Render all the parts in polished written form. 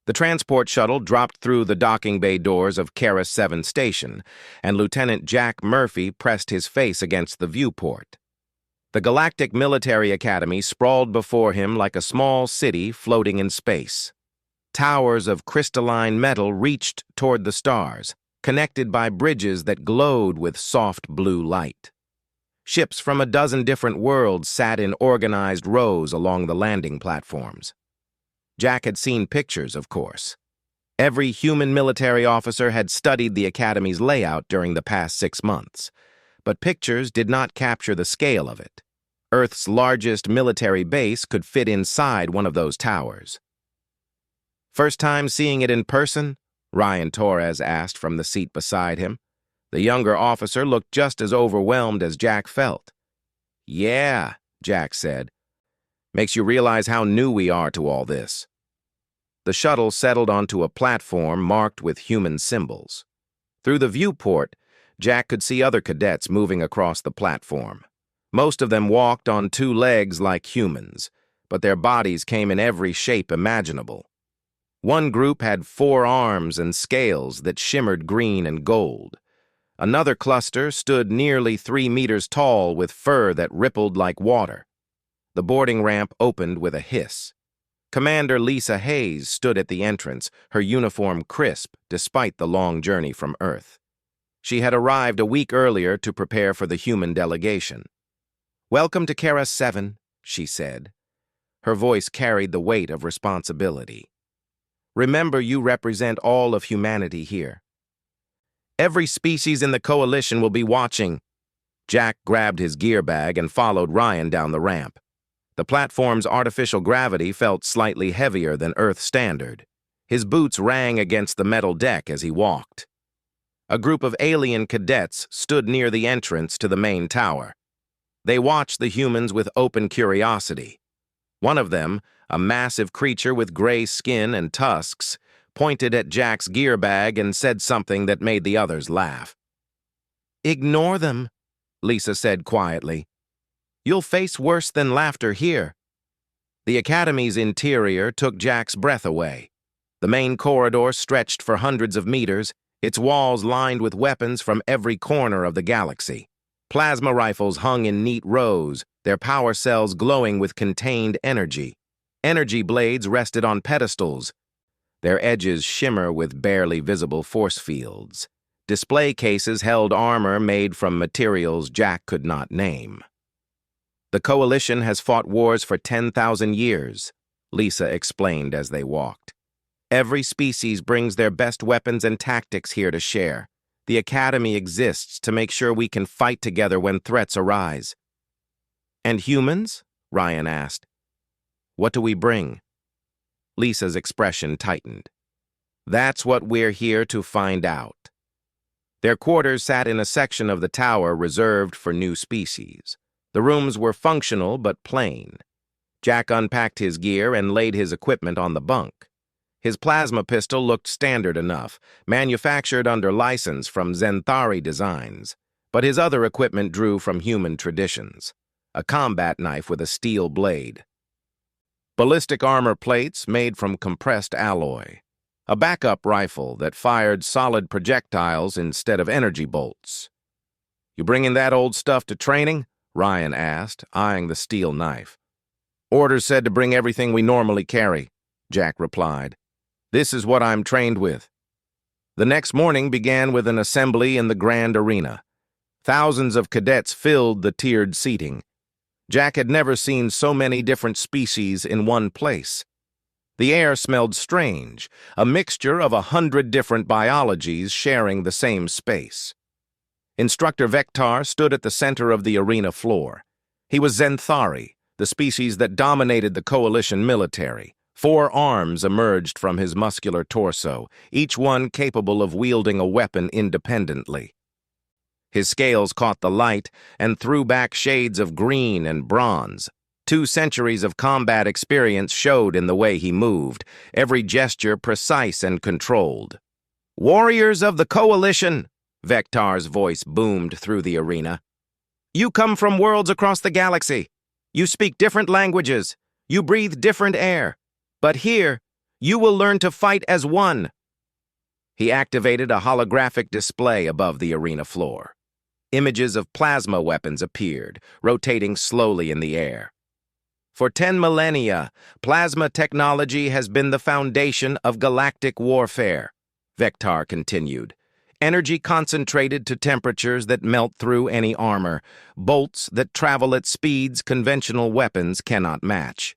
The transport shuttle dropped through the docking bay doors of Kara 7 Station, and Lieutenant Jack Murphy pressed his face against the viewport. The Galactic Military Academy sprawled before him like a small city floating in space. Towers of crystalline metal reached toward the stars, connected by bridges that glowed with soft blue light. Ships from a dozen different worlds sat in organized rows along the landing platforms. Jack had seen pictures, of course. Every human military officer had studied the Academy's layout during the past 6 months, but pictures did not capture the scale of it. Earth's largest military base could fit inside one of those towers. "First time seeing it in person?" Ryan Torres asked from the seat beside him. The younger officer looked just as overwhelmed as Jack felt. "Yeah," Jack said. "Makes you realize how new we are to all this." The shuttle settled onto a platform marked with human symbols. Through the viewport, Jack could see other cadets moving across the platform. Most of them walked on 2 legs like humans, but their bodies came in every shape imaginable. One group had 4 arms and scales that shimmered green and gold. Another cluster stood nearly 3 meters tall with fur that rippled like water. The boarding ramp opened with a hiss. Commander Lisa Hayes stood at the entrance, her uniform crisp despite the long journey from Earth. She had arrived a week earlier to prepare for the human delegation. "Welcome to Kara 7, she said. Her voice carried the weight of responsibility. "Remember, you represent all of humanity here. Every species in the coalition will be watching." Jack grabbed his gear bag and followed Ryan down the ramp. The platform's artificial gravity felt slightly heavier than Earth standard. His boots rang against the metal deck as he walked. A group of alien cadets stood near the entrance to the main tower. They watched the humans with open curiosity. One of them, a massive creature with gray skin and tusks, pointed at Jack's gear bag and said something that made the others laugh. "Ignore them," Lisa said quietly. "You'll face worse than laughter here." The Academy's interior took Jack's breath away. The main corridor stretched for hundreds of meters, its walls lined with weapons from every corner of the galaxy. Plasma rifles hung in neat rows, their power cells glowing with contained energy. Energy blades rested on pedestals. Their edges shimmer with barely visible force fields. Display cases held armor made from materials Jack could not name. "The Coalition has fought wars for 10,000 years, Lisa explained as they walked. "Every species brings their best weapons and tactics here to share. The Academy exists to make sure we can fight together when threats arise." "And humans?" Ryan asked. "What do we bring?" Lisa's expression tightened. "That's what we're here to find out." Their quarters sat in a section of the tower reserved for new species. The rooms were functional but plain. Jack unpacked his gear and laid his equipment on the bunk. His plasma pistol looked standard enough, manufactured under license from Zenthari Designs, but his other equipment drew from human traditions. A combat knife with a steel blade. Ballistic armor plates made from compressed alloy. A backup rifle that fired solid projectiles instead of energy bolts. "You bringing that old stuff to training?" Ryan asked, eyeing the steel knife. "Orders said to bring everything we normally carry," Jack replied. "This is what I'm trained with." The next morning began with an assembly in the grand arena. Thousands of cadets filled the tiered seating. Jack had never seen so many different species in one place. The air smelled strange, a mixture of 100 different biologies sharing the same space. Instructor Vector stood at the center of the arena floor. He was Zenthari, the species that dominated the Coalition military. 4 arms emerged from his muscular torso, each one capable of wielding a weapon independently. His scales caught the light and threw back shades of green and bronze. 2 centuries of combat experience showed in the way he moved, every gesture precise and controlled. "Warriors of the Coalition!" Vector's voice boomed through the arena. "You come from worlds across the galaxy. You speak different languages. You breathe different air. But here, You will learn to fight as one. He activated a holographic display above the arena floor. Images of plasma weapons appeared, rotating slowly in the air. For 10 millennia, plasma technology has been the foundation of galactic warfare, Vectar continued. Energy concentrated to temperatures that melt through any armor, bolts that travel at speeds conventional weapons cannot match.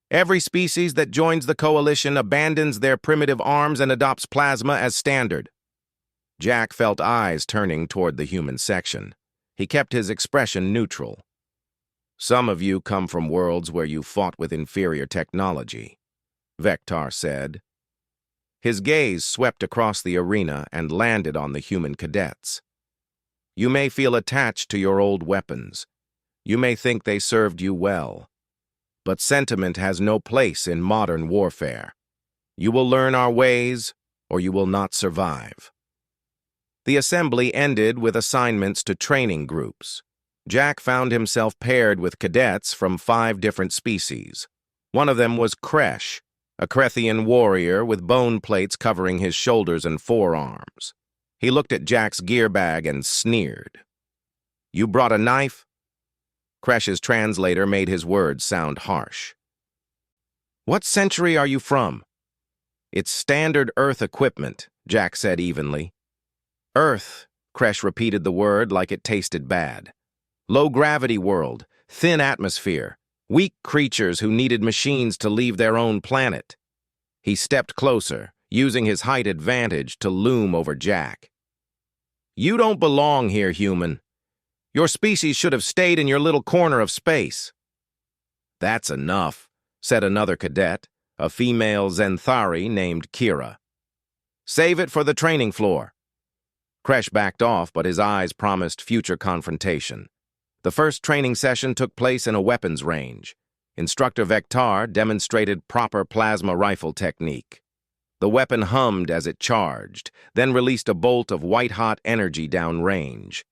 Every species that joins the coalition abandons their primitive arms and adopts plasma as standard. Jack felt eyes turning toward the human section. He kept his expression neutral. Some of you come from worlds where you fought with inferior technology, Vectar said. His gaze swept across the arena and landed on the human cadets. You may feel attached to your old weapons. You may think they served you well. But sentiment has no place in modern warfare. You will learn our ways, or you will not survive. The assembly ended with assignments to training groups. Jack found himself paired with cadets from 5 different species. One of them was Kresh, a Krethian warrior with bone plates covering his shoulders and forearms. He looked at Jack's gear bag and sneered. You brought a knife? Kresh's translator made his words sound harsh. What century are you from? It's standard Earth equipment, Jack said evenly. Earth, Kresh repeated the word like it tasted bad. Low-gravity world, thin atmosphere, weak creatures who needed machines to leave their own planet. He stepped closer, using his height advantage to loom over Jack. You don't belong here, human. Your species should have stayed in your little corner of space. That's enough, said another cadet, a female Zenthari named Kira. Save it for the training floor. Kresh backed off, but his eyes promised future confrontation. The first training session took place in a weapons range. Instructor Vectar demonstrated proper plasma rifle technique. The weapon hummed as it charged, then released a bolt of white-hot energy downrange.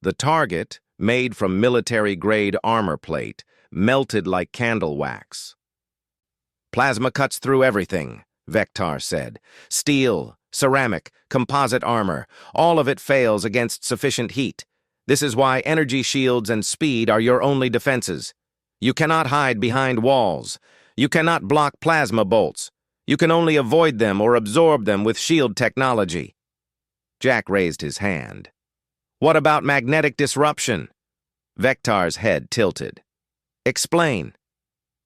The target, made from military-grade armor plate, melted like candle wax. Plasma cuts through everything, Vectar said. Steel, ceramic, composite armor, all of it fails against sufficient heat. This is why energy shields and speed are your only defenses. You cannot hide behind walls. You cannot block plasma bolts. You can only avoid them or absorb them with shield technology. Jack raised his hand. What about magnetic disruption? Vectar's head tilted. Explain.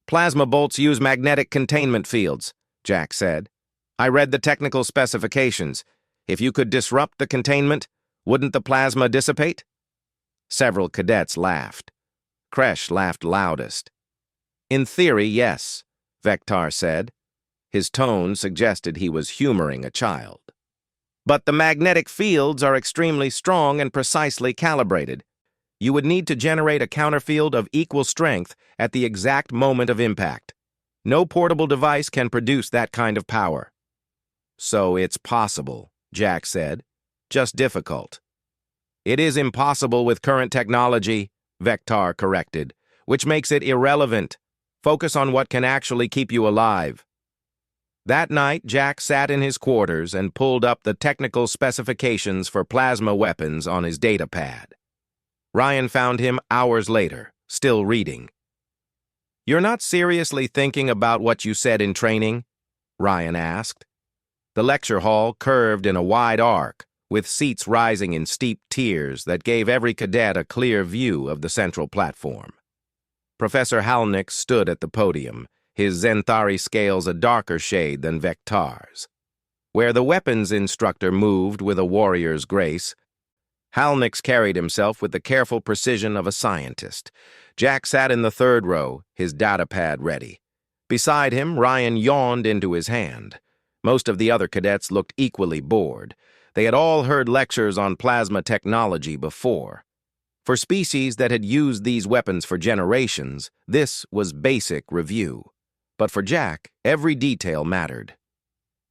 Plasma bolts use magnetic containment fields, Jack said. I read the technical specifications. If you could disrupt the containment, wouldn't the plasma dissipate? Several cadets laughed. Kresh laughed loudest. In theory, yes, Vectar said. His tone suggested he was humoring a child. But the magnetic fields are extremely strong and precisely calibrated. You would need to generate a counterfield of equal strength at the exact moment of impact. No portable device can produce that kind of power. So it's possible, Jack said. Just difficult. It is impossible with current technology, Vectar corrected, which makes it irrelevant. Focus on what can actually keep you alive. That night, Jack sat in his quarters and pulled up the technical specifications for plasma weapons on his datapad. Ryan found him hours later, still reading. You're not seriously thinking about what you said in training? Ryan asked. The lecture hall curved in a wide arc, with seats rising in steep tiers that gave every cadet a clear view of the central platform. Professor Halnick stood at the podium, his Zenthari scales a darker shade than Vectar's. Where the weapons instructor moved with a warrior's grace, Halnick carried himself with the careful precision of a scientist. Jack sat in the third row, his datapad ready. Beside him, Ryan yawned into his hand. Most of the other cadets looked equally bored. They had all heard lectures on plasma technology before. For species that had used these weapons for generations, this was basic review. But for Jack, every detail mattered.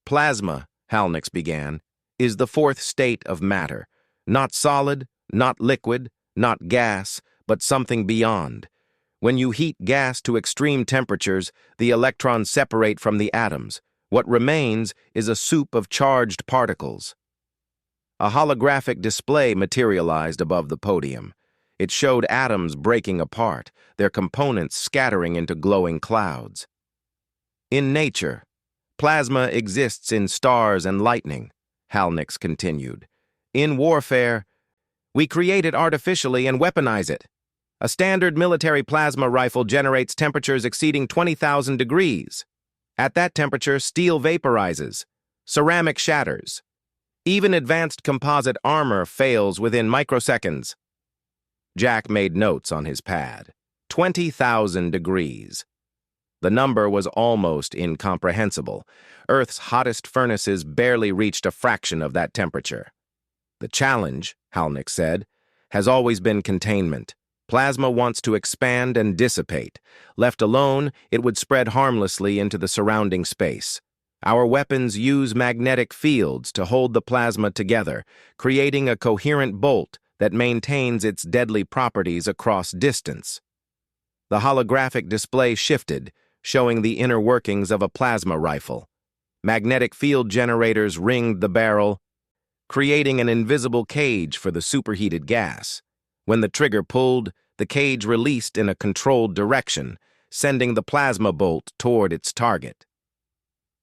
Plasma, Halnick began, is the fourth state of matter. Not solid, not liquid, not gas, but something beyond. When you heat gas to extreme temperatures, the electrons separate from the atoms. What remains is a soup of charged particles. A holographic display materialized above the podium. It showed atoms breaking apart, their components scattering into glowing clouds. In nature, plasma exists in stars and lightning, Halnix continued. In warfare, we create it artificially and weaponize it. A standard military plasma rifle generates temperatures exceeding 20,000 degrees. At that temperature, steel vaporizes, ceramic shatters. Even advanced composite armor fails within microseconds. Jack made notes on his pad. 20,000 degrees. The number was almost incomprehensible. Earth's hottest furnaces barely reached a fraction of that temperature. The challenge, Halnix said, has always been containment. Plasma wants to expand and dissipate. Left alone, it would spread harmlessly into the surrounding space. Our weapons use magnetic fields to hold the plasma together, creating a coherent bolt that maintains its deadly properties across distance. The holographic display shifted, showing the inner workings of a plasma rifle. Magnetic field generators ringed the barrel, creating an invisible cage for the superheated gas. When the trigger pulled, the cage released in a controlled direction, sending the plasma bolt toward its target.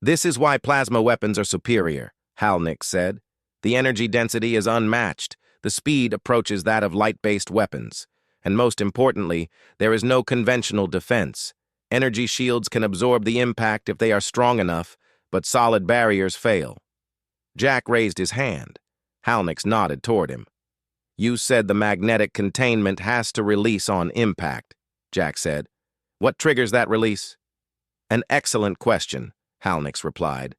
This is why plasma weapons are superior, Halnix said. The energy density is unmatched. The speed approaches that of light-based weapons. And most importantly, there is no conventional defense. Energy shields can absorb the impact if they are strong enough, but solid barriers fail. Jack raised his hand. Halnix nodded toward him. You said the magnetic containment has to release on impact, Jack said. What triggers that release? An excellent question, Halnix replied.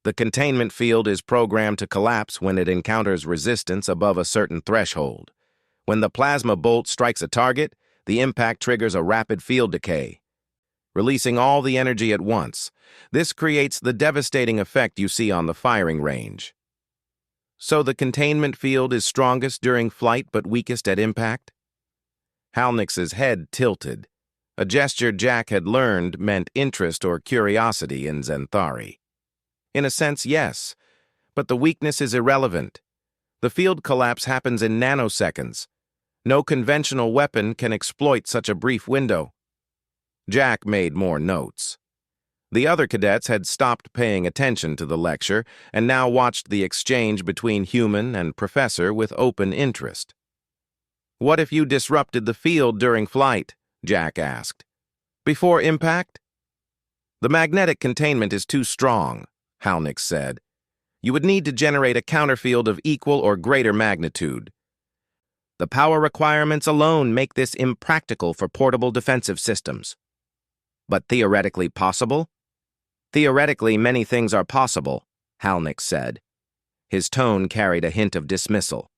The containment field is programmed to collapse when it encounters resistance above a certain threshold. When the plasma bolt strikes a target, the impact triggers a rapid field decay, releasing all the energy at once. This creates the devastating effect you see on the firing range. So the containment field is strongest during flight but weakest at impact? Halnix's head tilted. A gesture Jack had learned meant interest or curiosity in Zenthari. In a sense, yes, but the weakness is irrelevant. The field collapse happens in nanoseconds. No conventional weapon can exploit such a brief window. Jack made more notes. The other cadets had stopped paying attention to the lecture and now watched the exchange between human and professor with open interest. What if you disrupted the field during flight? Jack asked. Before impact? The magnetic containment is too strong, Halnix said. You would need to generate a counterfield of equal or greater magnitude. The power requirements alone make this impractical for portable defensive systems. But theoretically possible? Theoretically, many things are possible, Halnix said. His tone carried a hint of dismissal.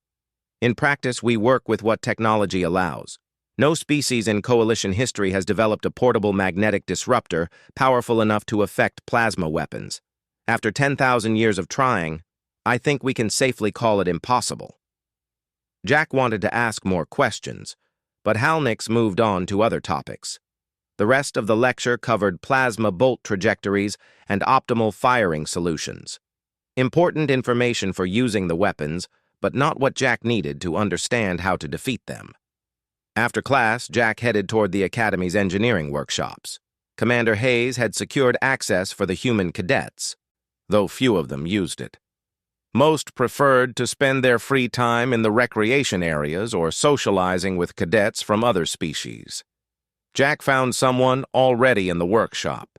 In practice, we work with what technology allows. No species in coalition history has developed a portable magnetic disruptor powerful enough to affect plasma weapons. After 10,000 years of trying, I think we can safely call it impossible. Jack wanted to ask more questions, but Halnix moved on to other topics. The rest of the lecture covered plasma bolt trajectories and optimal firing solutions. Important information for using the weapons, but not what Jack needed to understand how to defeat them. After class, Jack headed toward the Academy's engineering workshops. Commander Hayes had secured access for the human cadets, though few of them used it. Most preferred to spend their free time in the recreation areas or socializing with cadets from other species. Jack found someone already in the workshop.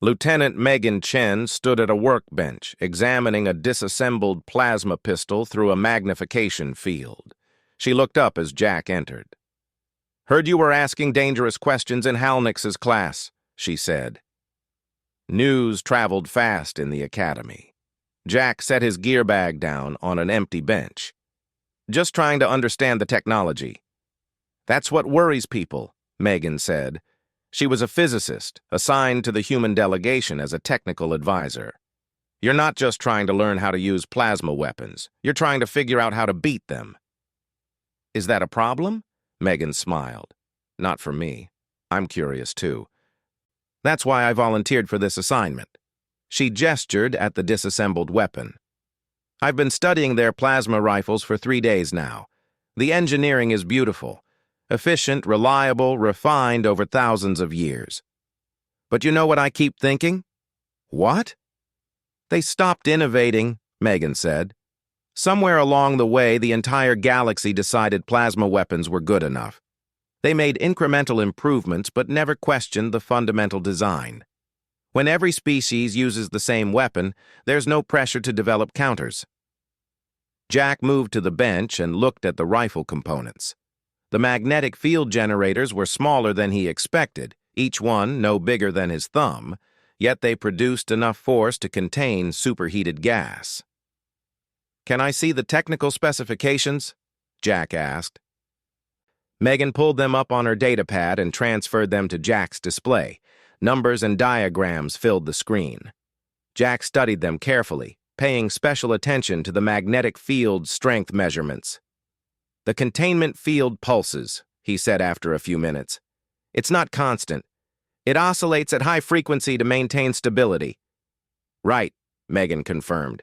Lieutenant Megan Chen stood at a workbench, examining a disassembled plasma pistol through a magnification field. She looked up as Jack entered. Heard you were asking dangerous questions in Halnix's class, she said. News traveled fast in the academy. Jack set his gear bag down on an empty bench. Just trying to understand the technology. That's what worries people, Megan said. She was a physicist, assigned to the human delegation as a technical advisor. You're not just trying to learn how to use plasma weapons. You're trying to figure out how to beat them. Is that a problem? Megan smiled. Not for me. I'm curious, too. That's why I volunteered for this assignment. She gestured at the disassembled weapon. I've been studying their plasma rifles for 3 days now. The engineering is beautiful. Efficient, reliable, refined over thousands of years. But you know what I keep thinking? What? They stopped innovating, Megan said. Somewhere along the way, the entire galaxy decided plasma weapons were good enough. They made incremental improvements but never questioned the fundamental design. When every species uses the same weapon, there's no pressure to develop counters. Jack moved to the bench and looked at the rifle components. The magnetic field generators were smaller than he expected, each one no bigger than his thumb, yet they produced enough force to contain superheated gas. "Can I see the technical specifications?" Jack asked. Megan pulled them up on her datapad and transferred them to Jack's display. Numbers and diagrams filled the screen. Jack studied them carefully, paying special attention to the magnetic field strength measurements. "The containment field pulses," he said after a few minutes. "It's not constant. It oscillates at high frequency to maintain stability." "Right," Megan confirmed.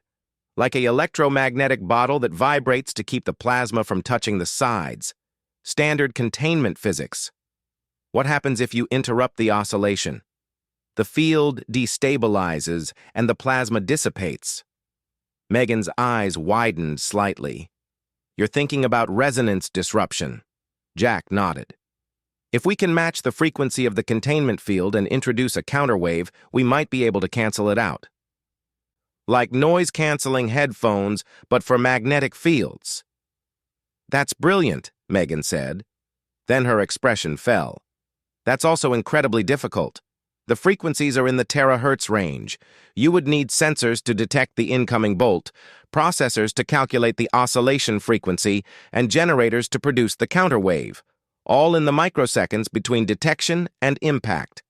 "Like an electromagnetic bottle that vibrates to keep the plasma from touching the sides. Standard containment physics. What happens if you interrupt the oscillation? The field destabilizes and the plasma dissipates." Megan's eyes widened slightly. "You're thinking about resonance disruption." Jack nodded. "If we can match the frequency of the containment field and introduce a counterwave, we might be able to cancel it out. Like noise-canceling headphones, but for magnetic fields." "That's brilliant," Megan said. Then her expression fell. "That's also incredibly difficult. The frequencies are in the terahertz range. You would need sensors to detect the incoming bolt, processors to calculate the oscillation frequency, and generators to produce the counterwave, all in the microseconds between detection and impact."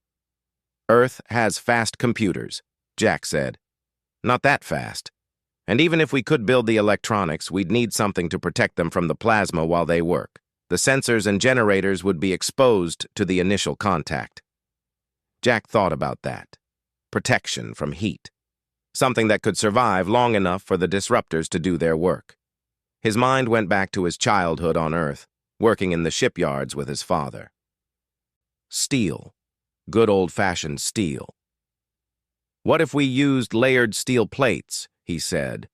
"Earth has fast computers," Jack said. "Not that fast. And even if we could build the electronics, we'd need something to protect them from the plasma while they work. The sensors and generators would be exposed to the initial contact." Jack thought about that. Protection from heat. Something that could survive long enough for the disruptors to do their work. His mind went back to his childhood on Earth, working in the shipyards with his father. Steel. Good old-fashioned steel. "What if we used layered steel plates?" he said.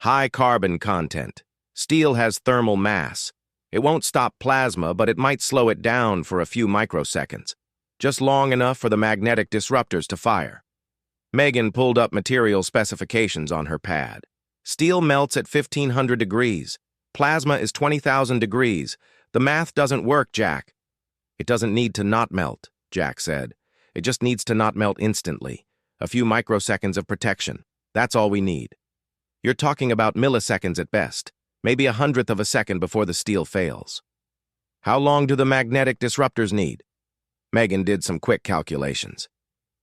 "High carbon content. Steel has thermal mass. It won't stop plasma, but it might slow it down for a few microseconds. Just long enough for the magnetic disruptors to fire." Megan pulled up material specifications on her pad. "Steel melts at 1,500 degrees. Plasma is 20,000 degrees. The math doesn't work, Jack." "It doesn't need to not melt," Jack said. "It just needs to not melt instantly. A few microseconds of protection. That's all we need. You're talking about milliseconds at best, maybe 1/100th of a second before the steel fails." "How long do the magnetic disruptors need?" Megan did some quick calculations.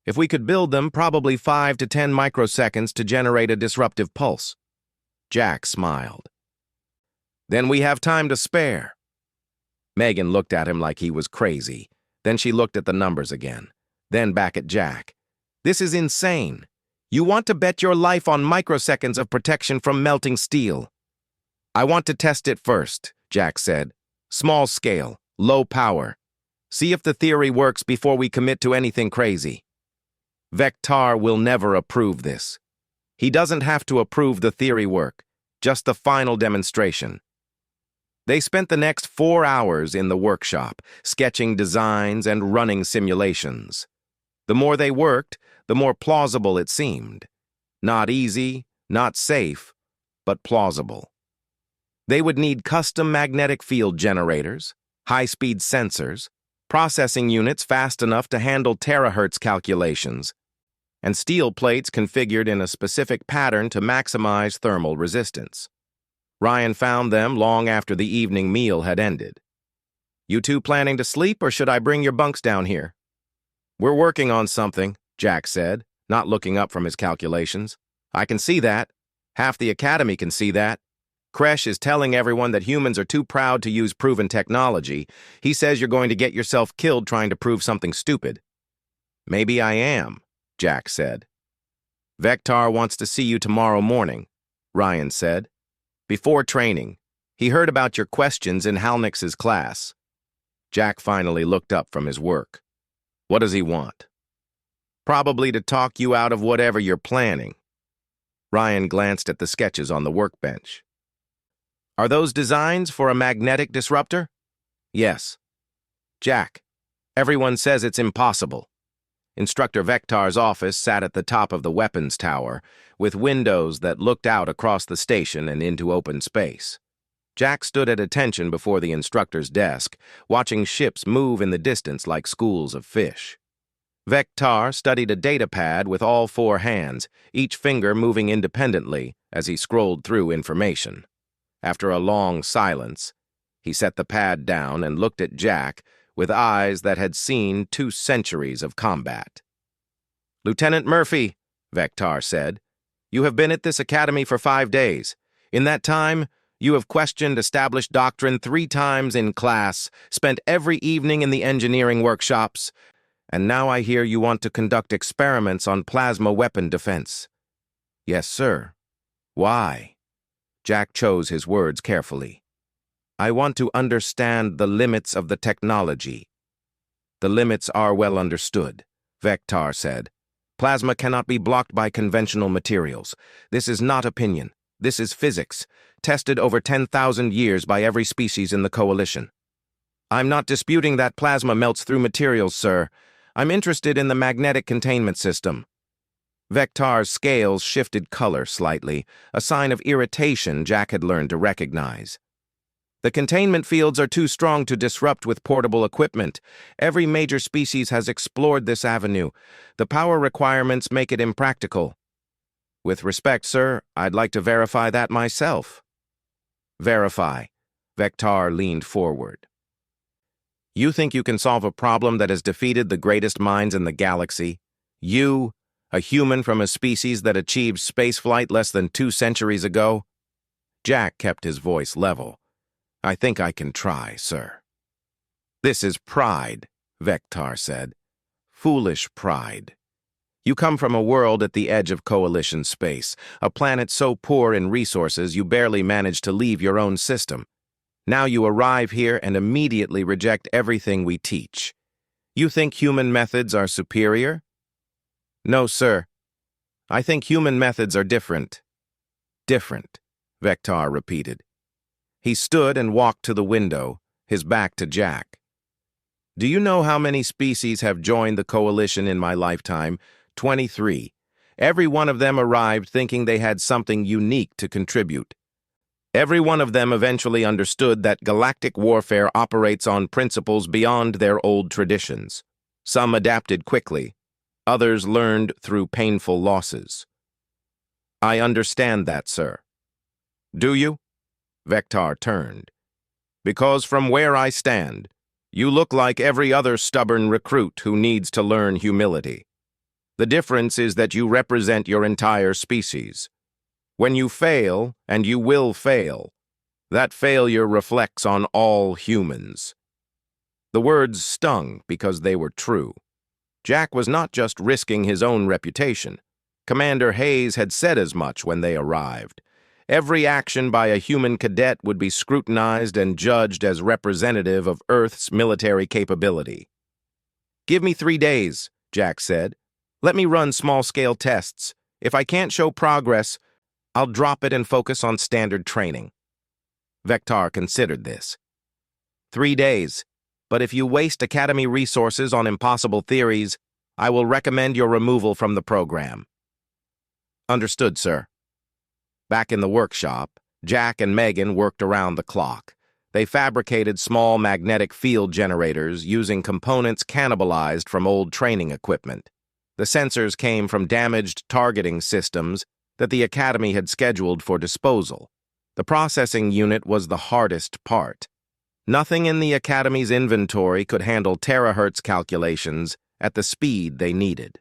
"If we could build them, probably 5 to 10 microseconds to generate a disruptive pulse." Jack smiled. "Then we have time to spare." Megan looked at him like he was crazy. Then she looked at the numbers again. Then back at Jack. "This is insane. You want to bet your life on microseconds of protection from melting steel." "I want to test it first," Jack said. "Small scale, low power. See if the theory works before we commit to anything crazy. Vector will never approve this. He doesn't have to approve the theory work, just the final demonstration." They spent the next 4 hours in the workshop, sketching designs and running simulations. The more they worked, the more plausible it seemed. Not easy, not safe, but plausible. They would need custom magnetic field generators, high-speed sensors, processing units fast enough to handle terahertz calculations, and steel plates configured in a specific pattern to maximize thermal resistance. Ryan found them long after the evening meal had ended. "You two planning to sleep, or should I bring your bunks down here?" "We're working on something," Jack said, not looking up from his calculations. "I can see that. Half the academy can see that." Kresh is telling everyone that humans are too proud to use proven technology. He says you're going to get yourself killed trying to prove something stupid. Maybe I am, Jack said. Vector wants to see you tomorrow morning, Ryan said. Before training, he heard about your questions in Halnix's class. Jack finally looked up from his work. What does he want? Probably to talk you out of whatever you're planning. Ryan glanced at the sketches on the workbench. Are those designs for a magnetic disruptor? Yes. Jack, everyone says it's impossible. Instructor Vector's office sat at the top of the weapons tower, with windows that looked out across the station and into open space. Jack stood at attention before the instructor's desk, watching ships move in the distance like schools of fish. Vector studied a datapad with all 4 hands, each finger moving independently as he scrolled through information. After a long silence, he set the pad down and looked at Jack with eyes that had seen 2 centuries of combat. Lieutenant Murphy, Vector said, you have been at this academy for 5 days. In that time, you have questioned established doctrine 3 times in class, spent every evening in the engineering workshops, and now I hear you want to conduct experiments on plasma weapon defense. Yes, sir. Why? Jack chose his words carefully. I want to understand the limits of the technology. The limits are well understood, Vector said. Plasma cannot be blocked by conventional materials. This is not opinion. This is physics, tested over 10,000 years by every species in the Coalition. I'm not disputing that plasma melts through materials, sir. I'm interested in the magnetic containment system. Vector's scales shifted color slightly, a sign of irritation Jack had learned to recognize. The containment fields are too strong to disrupt with portable equipment. Every major species has explored this avenue. The power requirements make it impractical. With respect, sir, I'd like to verify that myself. Verify. Vector leaned forward. You think you can solve a problem that has defeated the greatest minds in the galaxy? You, a human from a species that achieved spaceflight less than 2 centuries ago? Jack kept his voice level. I think I can try, sir. This is pride, Vector said. Foolish pride. You come from a world at the edge of Coalition space, a planet so poor in resources you barely manage to leave your own system. Now you arrive here and immediately reject everything we teach. You think human methods are superior? No, sir. I think human methods are different. Different, Vector repeated. He stood and walked to the window, his back to Jack. Do you know how many species have joined the Coalition in my lifetime? 23. Every one of them arrived thinking they had something unique to contribute. Every one of them eventually understood that galactic warfare operates on principles beyond their old traditions. Some adapted quickly. Others learned through painful losses. I understand that, sir. Do you? Vector turned. Because from where I stand, you look like every other stubborn recruit who needs to learn humility. The difference is that you represent your entire species. When you fail, and you will fail, that failure reflects on all humans. The words stung because they were true. Jack was not just risking his own reputation. Commander Hayes had said as much when they arrived. Every action by a human cadet would be scrutinized and judged as representative of Earth's military capability. Give me 3 days, Jack said. Let me run small-scale tests. If I can't show progress, I'll drop it and focus on standard training. Vector considered this. 3 days, but if you waste Academy resources on impossible theories, I will recommend your removal from the program. Understood, sir. Back in the workshop, Jack and Megan worked around the clock. They fabricated small magnetic field generators using components cannibalized from old training equipment. The sensors came from damaged targeting systems that the Academy had scheduled for disposal. The processing unit was the hardest part. Nothing in the Academy's inventory could handle terahertz calculations at the speed they needed.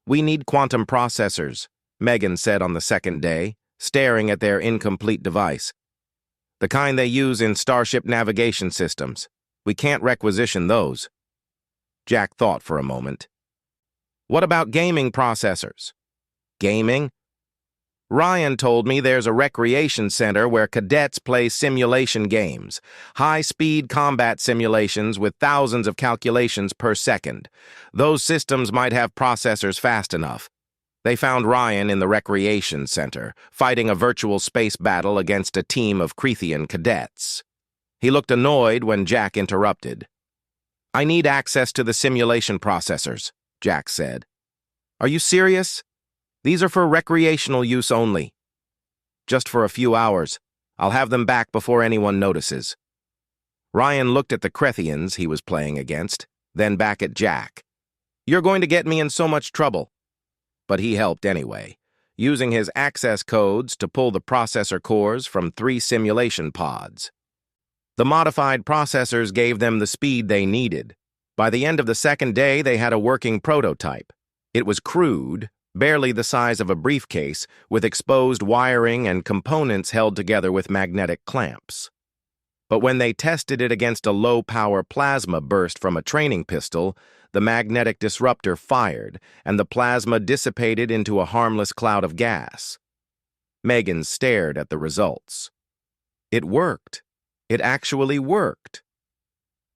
We need quantum processors, Megan said on the second day, staring at their incomplete device. The kind they use in starship navigation systems. We can't requisition those. Jack thought for a moment. What about gaming processors? Gaming? Ryan told me there's a recreation center where cadets play simulation games, high-speed combat simulations with thousands of calculations per second. Those systems might have processors fast enough. They found Ryan in the recreation center, fighting a virtual space battle against a team of Crethian cadets. He looked annoyed when Jack interrupted. I need access to the simulation processors, Jack said. Are you serious? These are for recreational use only. Just for a few hours. I'll have them back before anyone notices. Ryan looked at the Crethians he was playing against, then back at Jack. You're going to get me in so much trouble. But he helped anyway, using his access codes to pull the processor cores from 3 simulation pods. The modified processors gave them the speed they needed. By the end of the second day, they had a working prototype. It was crude, barely the size of a briefcase, with exposed wiring and components held together with magnetic clamps. But when they tested it against a low-power plasma burst from a training pistol, the magnetic disruptor fired, and the plasma dissipated into a harmless cloud of gas. Megan stared at the results. It worked. It actually worked.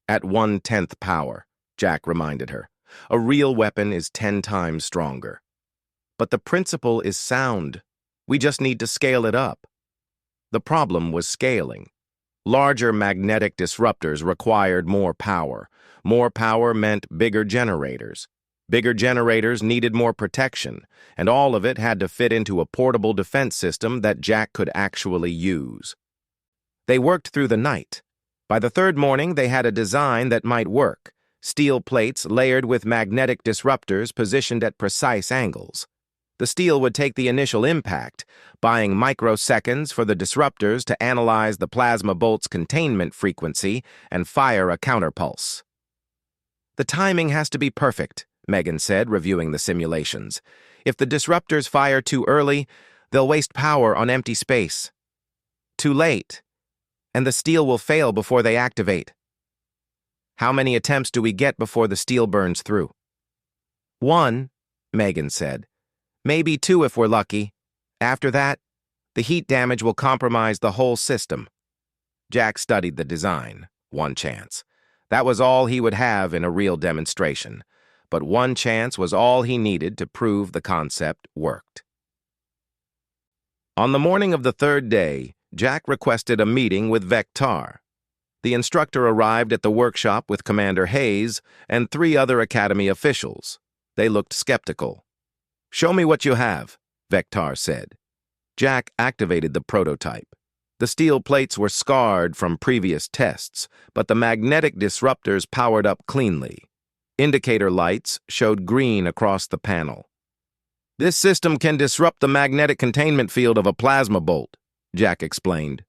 At 1/10 power, Jack reminded her. A real weapon is 10 times stronger. But the principle is sound. We just need to scale it up. The problem was scaling. Larger magnetic disruptors required more power. More power meant bigger generators. Bigger generators needed more protection, and all of it had to fit into a portable defense system that Jack could actually use. They worked through the night. By the third morning, they had a design that might work. Steel plates layered with magnetic disruptors positioned at precise angles. The steel would take the initial impact, buying microseconds for the disruptors to analyze the plasma bolt's containment frequency and fire a counterpulse. The timing has to be perfect, Megan said, reviewing the simulations. If the disruptors fire too early, they'll waste power on empty space. Too late, and the steel will fail before they activate. How many attempts do we get before the steel burns through? 1, Megan said. Maybe 2 if we're lucky. After that, the heat damage will compromise the whole system. Jack studied the design. 1 chance. That was all he would have in a real demonstration. But 1 chance was all he needed to prove the concept worked. On the morning of the 3rd day, Jack requested a meeting with Vectar. The instructor arrived at the workshop with Commander Hayes and 3 other Academy officials. They looked skeptical. Show me what you have, Vectar said. Jack activated the prototype. The steel plates were scarred from previous tests, but the magnetic disruptors powered up cleanly. Indicator lights showed green across the panel. This system can disrupt the magnetic containment field of a plasma bolt, Jack explained.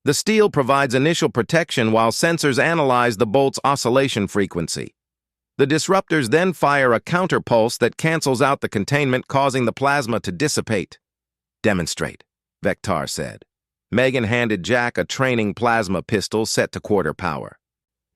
The steel provides initial protection while sensors analyze the bolt's oscillation frequency. The disruptors then fire a counterpulse that cancels out the containment, causing the plasma to dissipate. Demonstrate, Vectar said. Megan handed Jack a training plasma pistol set to quarter power.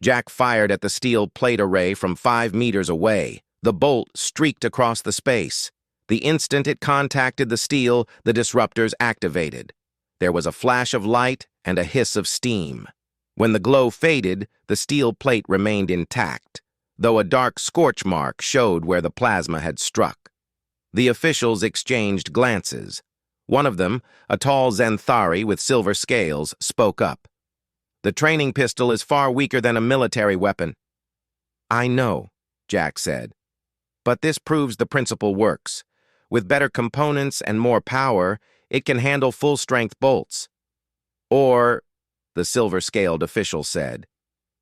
Jack fired at the steel plate array from 5 meters away. The bolt streaked across the space. The instant it contacted the steel, the disruptors activated. There was a flash of light and a hiss of steam. When the glow faded, the steel plate remained intact, though a dark scorch mark showed where the plasma had struck. The officials exchanged glances. One of them, a tall Xanthari with silver scales, spoke up. The training pistol is far weaker than a military weapon. I know, Jack said. But this proves the principle works. With better components and more power, it can handle full-strength bolts. Or, the silver-scaled official said,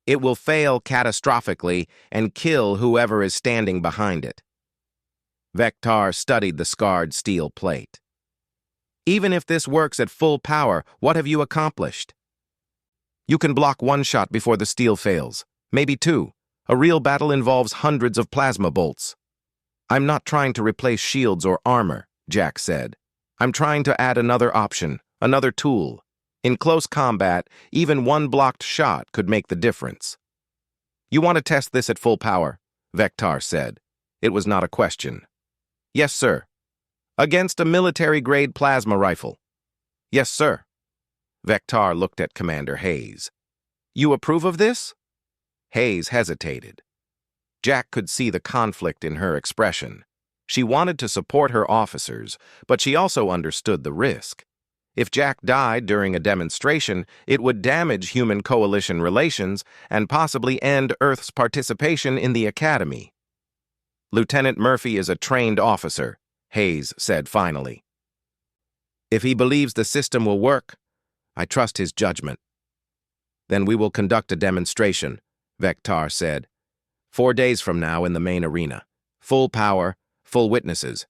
it will fail catastrophically and kill whoever is standing behind it. Vectar studied the scarred steel plate. Even if this works at full power, what have you accomplished? You can block 1 shot before the steel fails, maybe 2. A real battle involves hundreds of plasma bolts. I'm not trying to replace shields or armor, Jack said. I'm trying to add another option, another tool. In close combat, even one blocked shot could make the difference. You want to test this at full power? Vectar said. It was not a question. Yes, sir. Against a military-grade plasma rifle. Yes, sir. Vectar looked at Commander Hayes. You approve of this? Hayes hesitated. Jack could see the conflict in her expression. She wanted to support her officers, but she also understood the risk. If Jack died during a demonstration, it would damage human coalition relations and possibly end Earth's participation in the Academy. Lieutenant Murphy is a trained officer, Hayes said finally. If he believes the system will work, I trust his judgment. Then we will conduct a demonstration, Vectar said. 4 days from now in the main arena. Full power, full witnesses.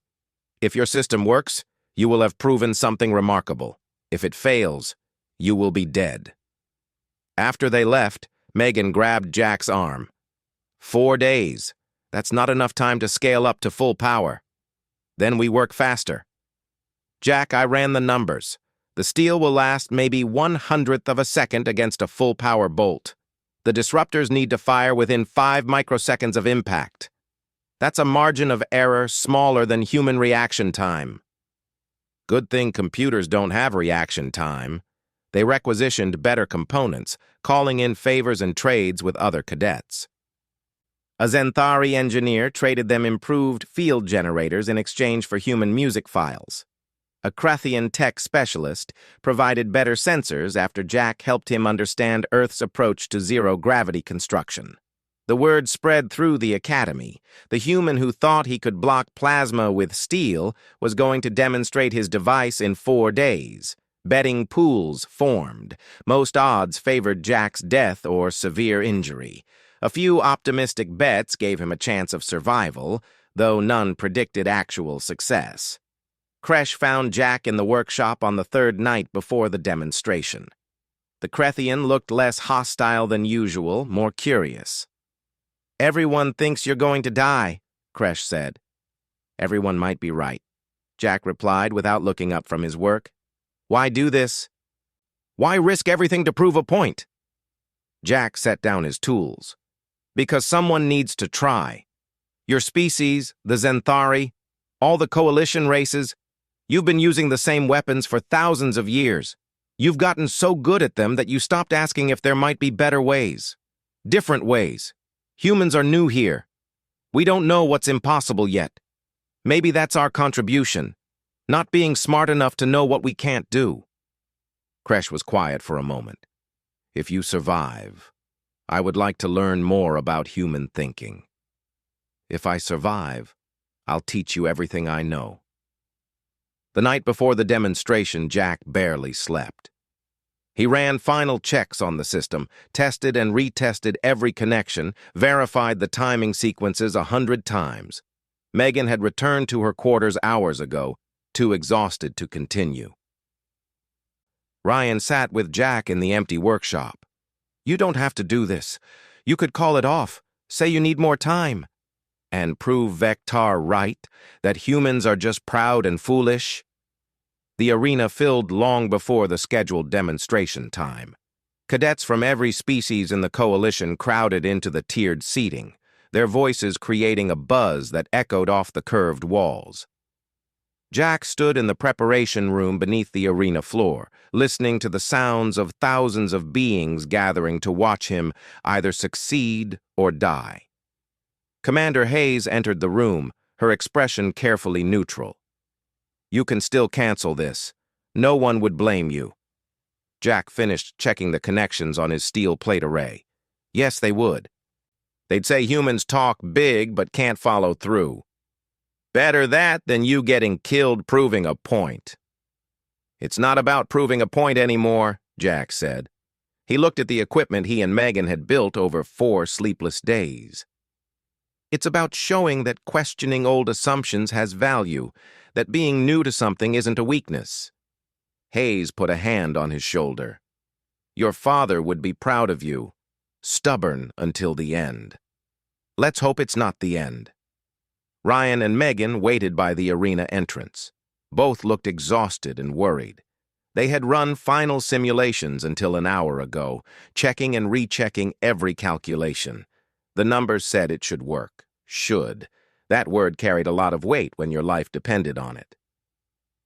If your system works, you will have proven something remarkable. If it fails, you will be dead. After they left, Megan grabbed Jack's arm. 4 days. That's not enough time to scale up to full power. Then we work faster. Jack, I ran the numbers. The steel will last maybe 1/100th of a second against a full power bolt. The disruptors need to fire within 5 microseconds of impact. That's a margin of error smaller than human reaction time. Good thing computers don't have reaction time. They requisitioned better components, calling in favors and trades with other cadets. A Zenthari engineer traded them improved field generators in exchange for human music files. A Krathian tech specialist provided better sensors after Jack helped him understand Earth's approach to zero-gravity construction. The word spread through the Academy. The human who thought he could block plasma with steel was going to demonstrate his device in 4 days. Betting pools formed. Most odds favored Jack's death or severe injury. A few optimistic bets gave him a chance of survival, though none predicted actual success. Kresh found Jack in the workshop on the 3rd night before the demonstration. The Krathian looked less hostile than usual, more curious. Everyone thinks you're going to die, Kresh said. Everyone might be right, Jack replied without looking up from his work. Why do this? Why risk everything to prove a point? Jack set down his tools. Because someone needs to try. Your species, the Zenthari, all the coalition races, you've been using the same weapons for thousands of years. You've gotten so good at them that you stopped asking if there might be better ways. Different ways. Humans are new here. We don't know what's impossible yet. Maybe that's our contribution, not being smart enough to know what we can't do. Kresh was quiet for a moment. If you survive, I would like to learn more about human thinking. If I survive, I'll teach you everything I know. The night before the demonstration, Jack barely slept. He ran final checks on the system, tested and retested every connection, verified the timing sequences 100 times. Megan had returned to her quarters hours ago, too exhausted to continue. Ryan sat with Jack in the empty workshop. You don't have to do this. You could call it off, say you need more time. And prove Vectar right, that humans are just proud and foolish. The arena filled long before the scheduled demonstration time. Cadets from every species in the coalition crowded into the tiered seating, their voices creating a buzz that echoed off the curved walls. Jack stood in the preparation room beneath the arena floor, listening to the sounds of thousands of beings gathering to watch him either succeed or die. Commander Hayes entered the room, her expression carefully neutral. You can still cancel this. No one would blame you. Jack finished checking the connections on his steel plate array. Yes, they would. They'd say humans talk big but can't follow through. Better that than you getting killed proving a point. It's not about proving a point anymore, Jack said. He looked at the equipment he and Megan had built over 4 sleepless days. It's about showing that questioning old assumptions has value, that being new to something isn't a weakness. Hayes put a hand on his shoulder. Your father would be proud of you, stubborn until the end. Let's hope it's not the end. Ryan and Megan waited by the arena entrance. Both looked exhausted and worried. They had run final simulations until an hour ago, checking and rechecking every calculation. The numbers said it should work. Should. That word carried a lot of weight when your life depended on it.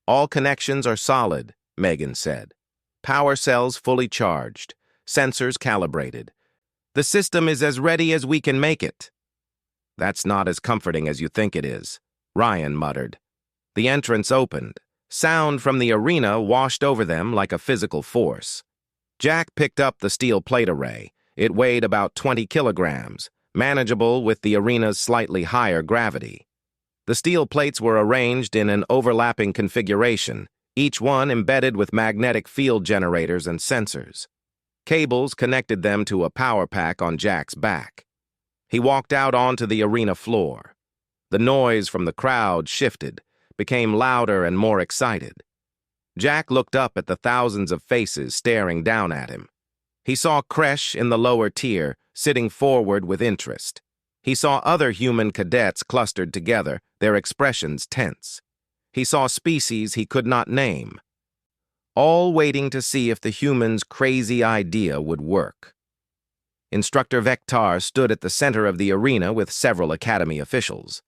All connections are solid, Megan said. Power cells fully charged. Sensors calibrated. The system is as ready as we can make it. That's not as comforting as you think it is, Ryan muttered. The entrance opened. Sound from the arena washed over them like a physical force. Jack picked up the steel plate array. It weighed about 20 kilograms, manageable with the arena's slightly higher gravity. The steel plates were arranged in an overlapping configuration, each one embedded with magnetic field generators and sensors. Cables connected them to a power pack on Jack's back. He walked out onto the arena floor. The noise from the crowd shifted, became louder and more excited. Jack looked up at the thousands of faces staring down at him. He saw Kresh in the lower tier, sitting forward with interest. He saw other human cadets clustered together, their expressions tense. He saw species he could not name, all waiting to see if the humans' crazy idea would work. Instructor Vector stood at the center of the arena with several Academy officials.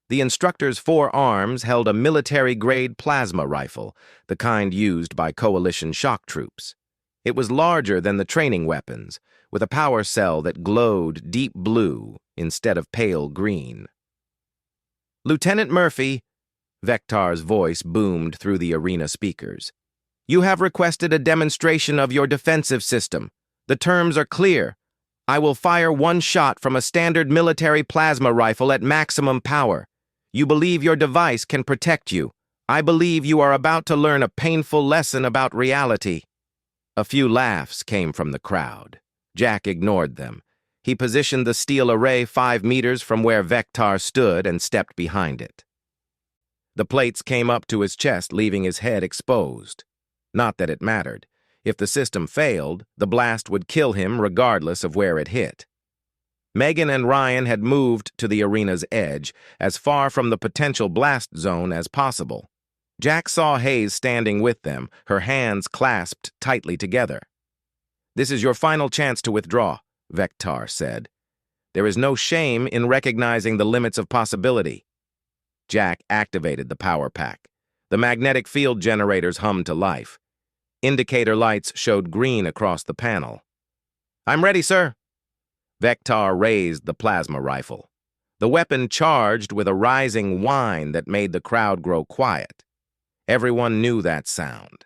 The instructor's 4 arms held a military-grade plasma rifle, the kind used by coalition shock troops. It was larger than the training weapons, with a power cell that glowed deep blue instead of pale green. Lieutenant Murphy, Vector's voice boomed through the arena speakers. You have requested a demonstration of your defensive system. The terms are clear. I will fire 1 shot from a standard military plasma rifle at maximum power. You believe your device can protect you. I believe you are about to learn a painful lesson about reality. A few laughs came from the crowd. Jack ignored them. He positioned the steel array 5 meters from where Vector stood and stepped behind it. The plates came up to his chest, leaving his head exposed. Not that it mattered. If the system failed, the blast would kill him regardless of where it hit. Megan and Ryan had moved to the arena's edge, as far from the potential blast zone as possible. Jack saw Hayes standing with them, her hands clasped tightly together. This is your final chance to withdraw, Vector said. There is no shame in recognizing the limits of possibility. Jack activated the power pack. The magnetic field generators hummed to life. Indicator lights showed green across the panel. I'm ready, sir. Vector raised the plasma rifle. The weapon charged with a rising whine that made the crowd grow quiet. Everyone knew that sound.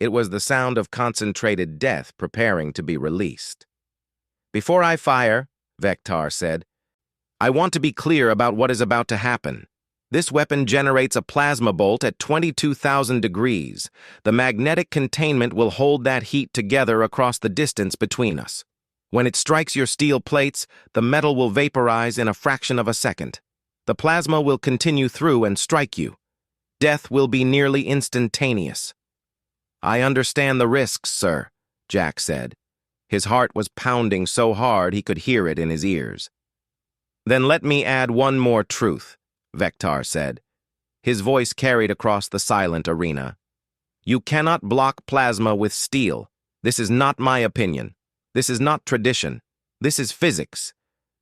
It was the sound of concentrated death preparing to be released. Before I fire, Vector said, I want to be clear about what is about to happen. This weapon generates a plasma bolt at 22,000 degrees. The magnetic containment will hold that heat together across the distance between us. When it strikes your steel plates, the metal will vaporize in a fraction of a second. The plasma will continue through and strike you. Death will be nearly instantaneous. I understand the risks, sir, Jack said. His heart was pounding so hard he could hear it in his ears. Then let me add one more truth, Vector said. His voice carried across the silent arena. You cannot block plasma with steel. This is not my opinion. This is not tradition. This is physics.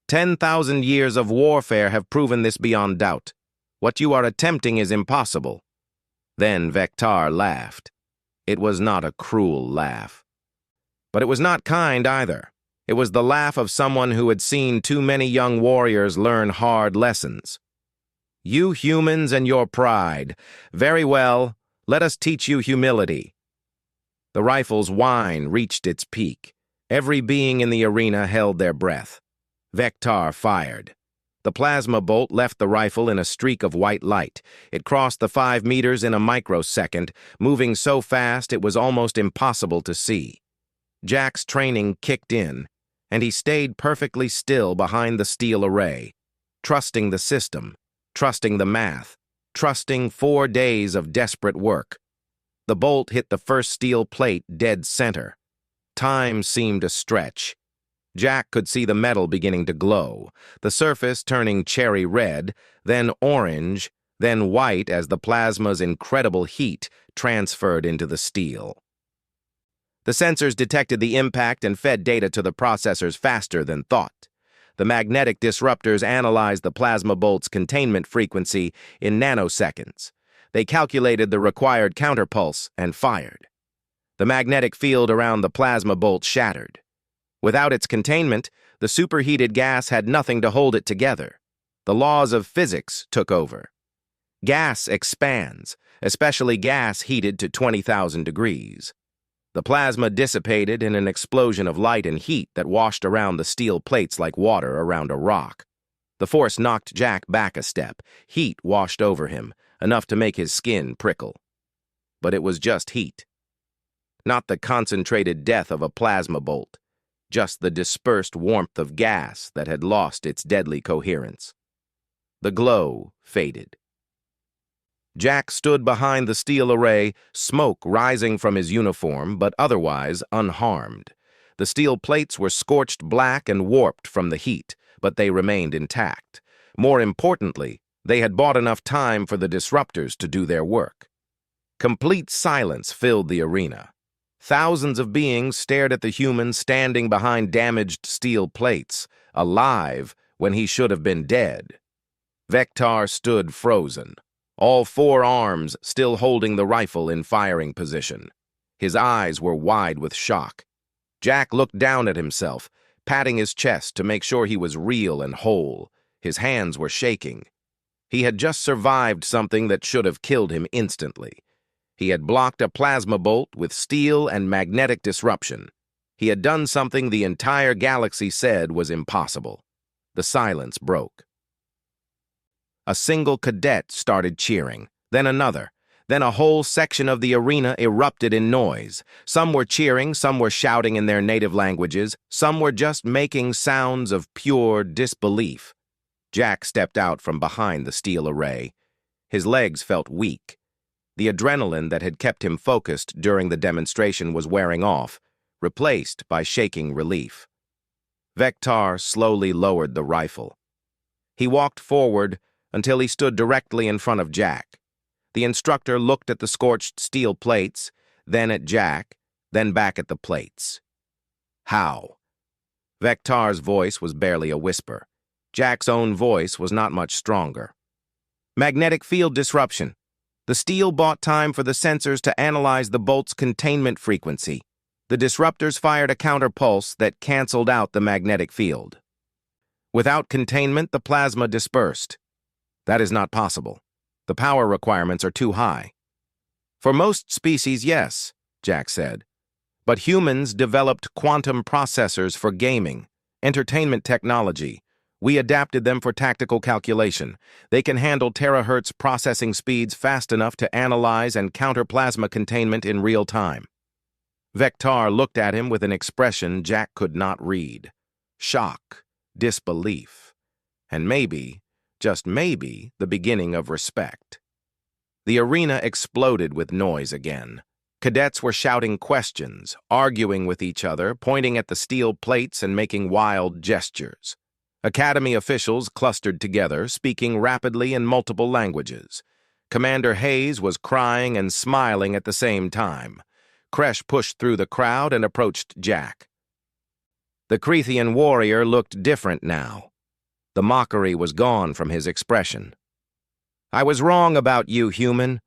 10,000 years of warfare have proven this beyond doubt. What you are attempting is impossible. Then Vector laughed. It was not a cruel laugh. But it was not kind either. It was the laugh of someone who had seen too many young warriors learn hard lessons. You humans and your pride. Very well, let us teach you humility. The rifle's whine reached its peak. Every being in the arena held their breath. Vector fired. The plasma bolt left the rifle in a streak of white light. It crossed the 5 meters in a microsecond, moving so fast it was almost impossible to see. Jack's training kicked in, and he stayed perfectly still behind the steel array, trusting the system, trusting the math, trusting 4 days of desperate work. The bolt hit the first steel plate dead center. Time seemed to stretch. Jack could see the metal beginning to glow, the surface turning cherry red, then orange, then white as the plasma's incredible heat transferred into the steel. The sensors detected the impact and fed data to the processors faster than thought. The magnetic disruptors analyzed the plasma bolt's containment frequency in nanoseconds. They calculated the required counterpulse and fired. The magnetic field around the plasma bolt shattered. Without its containment, the superheated gas had nothing to hold it together. The laws of physics took over. Gas expands, especially gas heated to 20,000 degrees. The plasma dissipated in an explosion of light and heat that washed around the steel plates like water around a rock. The force knocked Jack back a step. Heat washed over him, enough to make his skin prickle. But it was just heat. Not the concentrated death of a plasma bolt, just the dispersed warmth of gas that had lost its deadly coherence. The glow faded. Jack stood behind the steel array, smoke rising from his uniform, but otherwise unharmed. The steel plates were scorched black and warped from the heat, but they remained intact. More importantly, they had bought enough time for the disruptors to do their work. Complete silence filled the arena. Thousands of beings stared at the human standing behind damaged steel plates, alive when he should have been dead. Vector stood frozen, all four arms still holding the rifle in firing position. His eyes were wide with shock. Jack looked down at himself, patting his chest to make sure he was real and whole. His hands were shaking. He had just survived something that should have killed him instantly. He had blocked a plasma bolt with steel and magnetic disruption. He had done something the entire galaxy said was impossible. The silence broke. A single cadet started cheering, then another. Then a whole section of the arena erupted in noise. Some were cheering, some were shouting in their native languages, some were just making sounds of pure disbelief. Jack stepped out from behind the steel array. His legs felt weak. The adrenaline that had kept him focused during the demonstration was wearing off, replaced by shaking relief. Vector slowly lowered the rifle. He walked forward until he stood directly in front of Jack. The instructor looked at the scorched steel plates, then at Jack, then back at the plates. How? Vector's voice was barely a whisper. Jack's own voice was not much stronger. Magnetic field disruption. The steel bought time for the sensors to analyze the bolt's containment frequency. The disruptors fired a counterpulse that canceled out the magnetic field. Without containment, the plasma dispersed. That is not possible. The power requirements are too high. For most species, yes, Jack said. But humans developed quantum processors for gaming, entertainment technology. We adapted them for tactical calculation. They can handle terahertz processing speeds fast enough to analyze and counter plasma containment in real time. Vector looked at him with an expression Jack could not read. Shock, disbelief, and maybe, just maybe, the beginning of respect. The arena exploded with noise again. Cadets were shouting questions, arguing with each other, pointing at the steel plates and making wild gestures. Academy officials clustered together, speaking rapidly in multiple languages. Commander Hayes was crying and smiling at the same time. Kresh pushed through the crowd and approached Jack. The Crethean warrior looked different now. The mockery was gone from his expression. I was wrong about you, human.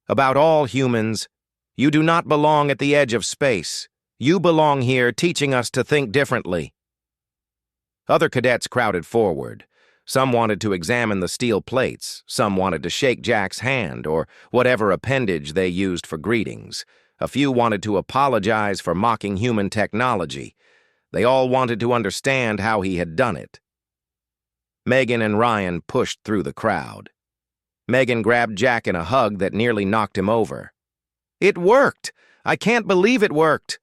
About all humans. You do not belong at the edge of space. You belong here, teaching us to think differently. Other cadets crowded forward. Some wanted to examine the steel plates. Some wanted to shake Jack's hand or whatever appendage they used for greetings. A few wanted to apologize for mocking human technology. They all wanted to understand how he had done it. Megan and Ryan pushed through the crowd. Megan grabbed Jack in a hug that nearly knocked him over. It worked! I can't believe it worked!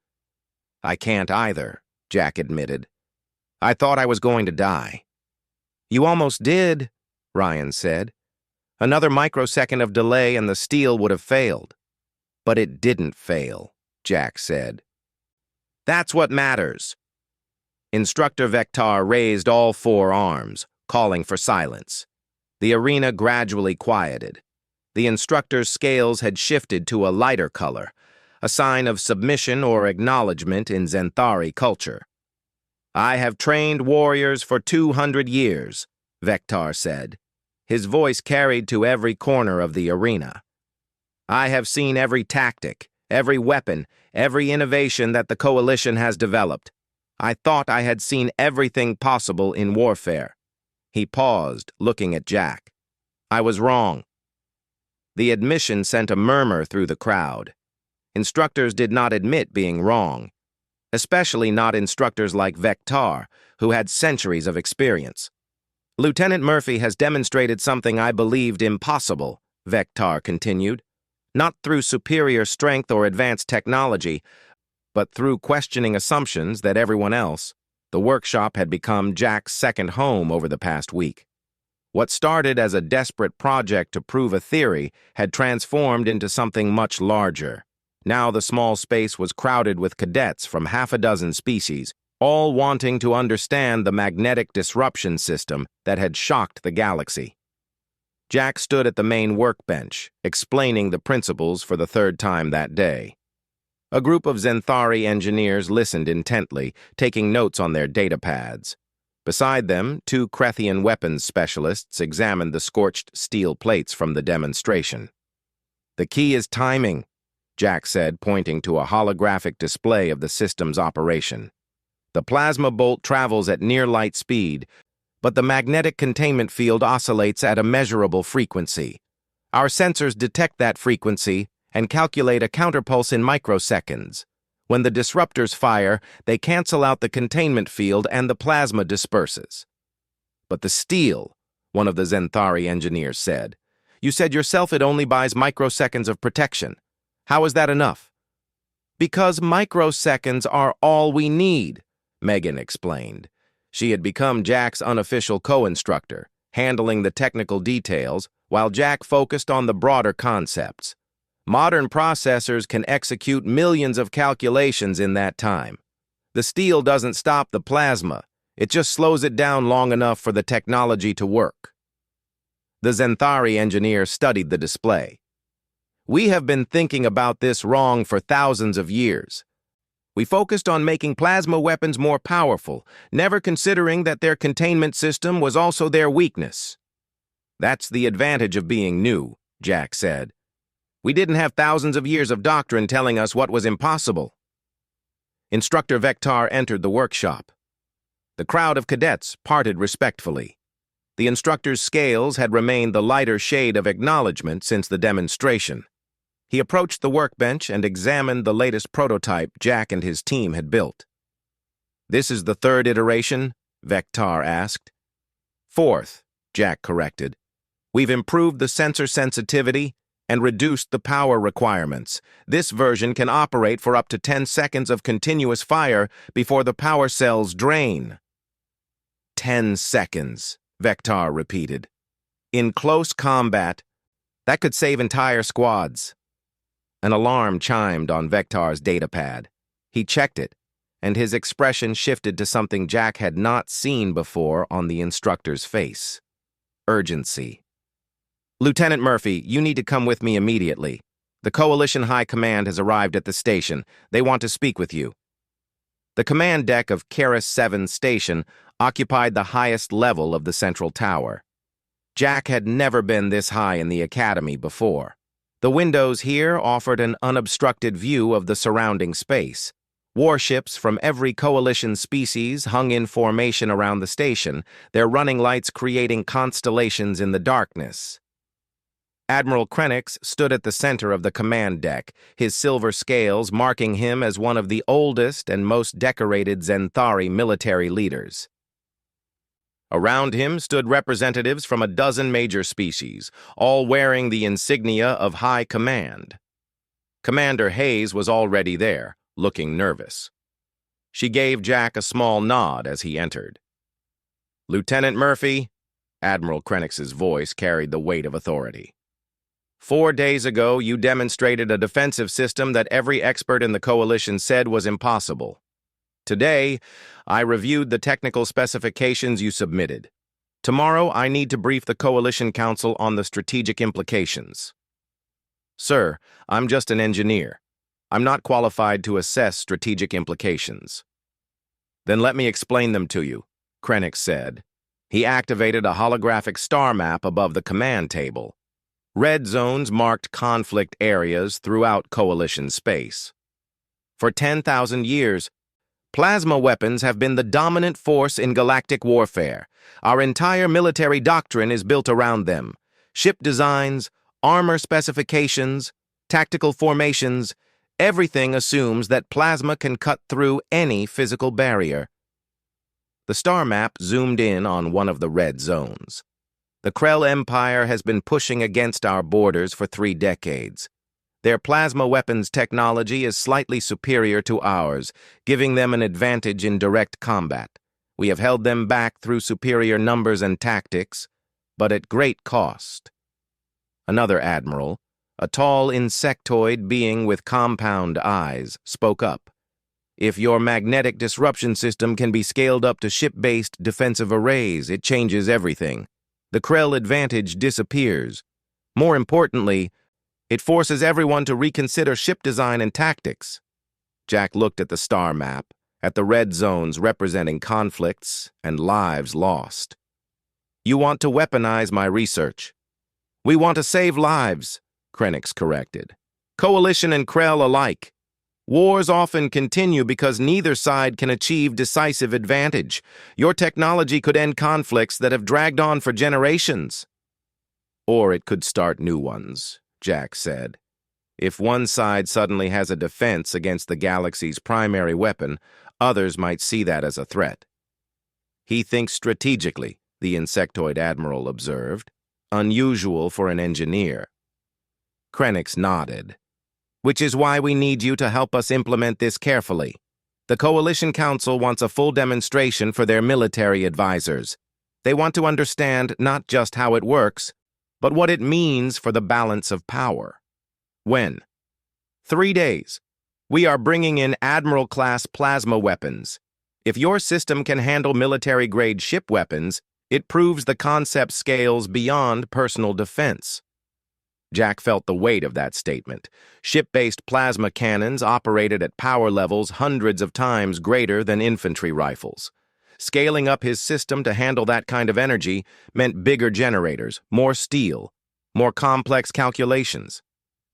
I can't either, Jack admitted. I thought I was going to die. You almost did, Ryan said. Another microsecond of delay and the steel would have failed. But it didn't fail, Jack said. That's what matters. Instructor Vector raised all four arms, calling for silence. The arena gradually quieted. The instructor's scales had shifted to a lighter color, a sign of submission or acknowledgement in Zenthari culture. "I have trained warriors for 200 years," Vectar said, his voice carried to every corner of the arena. "I have seen every tactic, every weapon, every innovation that the Coalition has developed. I thought I had seen everything possible in warfare." He paused, looking at Jack. "I was wrong." The admission sent a murmur through the crowd. Instructors did not admit being wrong, especially not instructors like Vectar, who had centuries of experience. "Lieutenant Murphy has demonstrated something I believed impossible," Vectar continued. "Not through superior strength or advanced technology, but through questioning assumptions that everyone else." The workshop had become Jack's second home over the past week. What started as a desperate project to prove a theory had transformed into something much larger. Now the small space was crowded with cadets from half a dozen species, all wanting to understand the magnetic disruption system that had shocked the galaxy. Jack stood at the main workbench, explaining the principles for the third time that day. A group of Zenthari engineers listened intently, taking notes on their data pads. Beside them, two Krethian weapons specialists examined the scorched steel plates from the demonstration. "The key is timing," Jack said, pointing to a holographic display of the system's operation. "The plasma bolt travels at near light speed, but the magnetic containment field oscillates at a measurable frequency. Our sensors detect that frequency and calculate a counterpulse in microseconds. When the disruptors fire, they cancel out the containment field and the plasma disperses." "But the steel," one of the Zenthari engineers said. "You said yourself it only buys microseconds of protection. How is that enough?" "Because microseconds are all we need," Megan explained. She had become Jack's unofficial co-instructor, handling the technical details, while Jack focused on the broader concepts. Modern processors can execute millions of calculations in that time. The steel doesn't stop the plasma, it just slows it down long enough for the technology to work. The Zenthari engineer studied the display. "We have been thinking about this wrong for thousands of years. We focused on making plasma weapons more powerful, never considering that their containment system was also their weakness." "That's the advantage of being new," Jack said. "We didn't have thousands of years of doctrine telling us what was impossible." Instructor Vectar entered the workshop. The crowd of cadets parted respectfully. The instructor's scales had remained the lighter shade of acknowledgement since the demonstration. He approached the workbench and examined the latest prototype Jack and his team had built. "This is the third iteration?" Vectar asked. "Fourth," Jack corrected. "We've improved the sensor sensitivity and reduced the power requirements. This version can operate for up to 10 seconds of continuous fire before the power cells drain." 10 seconds, Vectar repeated. "In close combat, that could save entire squads." An alarm chimed on Vectar's datapad. He checked it, and his expression shifted to something Jack had not seen before on the instructor's face. Urgency. "Lieutenant Murphy, you need to come with me immediately. The Coalition High Command has arrived at the station. They want to speak with you." The command deck of Keras 7 Station occupied the highest level of the central tower. Jack had never been this high in the Academy before. The windows here offered an unobstructed view of the surrounding space. Warships from every Coalition species hung in formation around the station, their running lights creating constellations in the darkness. Admiral Krenix stood at the center of the command deck, his silver scales marking him as one of the oldest and most decorated Zenthari military leaders. Around him stood representatives from a dozen major species, all wearing the insignia of High Command. Commander Hayes was already there, looking nervous. She gave Jack a small nod as he entered. "Lieutenant Murphy," Admiral Krenix's voice carried the weight of authority. "4 days ago, you demonstrated a defensive system that every expert in the Coalition said was impossible. Today, I reviewed the technical specifications you submitted. Tomorrow, I need to brief the Coalition Council on the strategic implications." Sir, I'm just an engineer. I'm not qualified to assess strategic implications. Then let me explain them to you, Krennic said. He activated a holographic star map above the command table. Red zones marked conflict areas throughout Coalition space. For 10,000 years, plasma weapons have been the dominant force in galactic warfare. Our entire military doctrine is built around them. Ship designs, armor specifications, tactical formations, everything assumes that plasma can cut through any physical barrier. The star map zoomed in on one of the red zones. The Krell Empire has been pushing against our borders for 3 decades. Their plasma weapons technology is slightly superior to ours, giving them an advantage in direct combat. We have held them back through superior numbers and tactics, but at great cost. Another admiral, a tall insectoid being with compound eyes, spoke up. If your magnetic disruption system can be scaled up to ship-based defensive arrays, it changes everything. The Krell advantage disappears. More importantly, it forces everyone to reconsider ship design and tactics. Jack looked at the star map, at the red zones representing conflicts and lives lost. You want to weaponize my research. We want to save lives, Krennic corrected. Coalition and Krell alike. Wars often continue because neither side can achieve decisive advantage. Your technology could end conflicts that have dragged on for generations. Or it could start new ones, Jack said. If one side suddenly has a defense against the galaxy's primary weapon, others might see that as a threat. He thinks strategically, the insectoid admiral observed. Unusual for an engineer. Krennic nodded. Which is why we need you to help us implement this carefully. The Coalition Council wants a full demonstration for their military advisors. They want to understand not just how it works, but what it means for the balance of power. When? 3 days. We are bringing in Admiral-class plasma weapons. If your system can handle military-grade ship weapons, it proves the concept scales beyond personal defense. Jack felt the weight of that statement. Ship-based plasma cannons operated at power levels hundreds of times greater than infantry rifles. Scaling up his system to handle that kind of energy meant bigger generators, more steel, more complex calculations.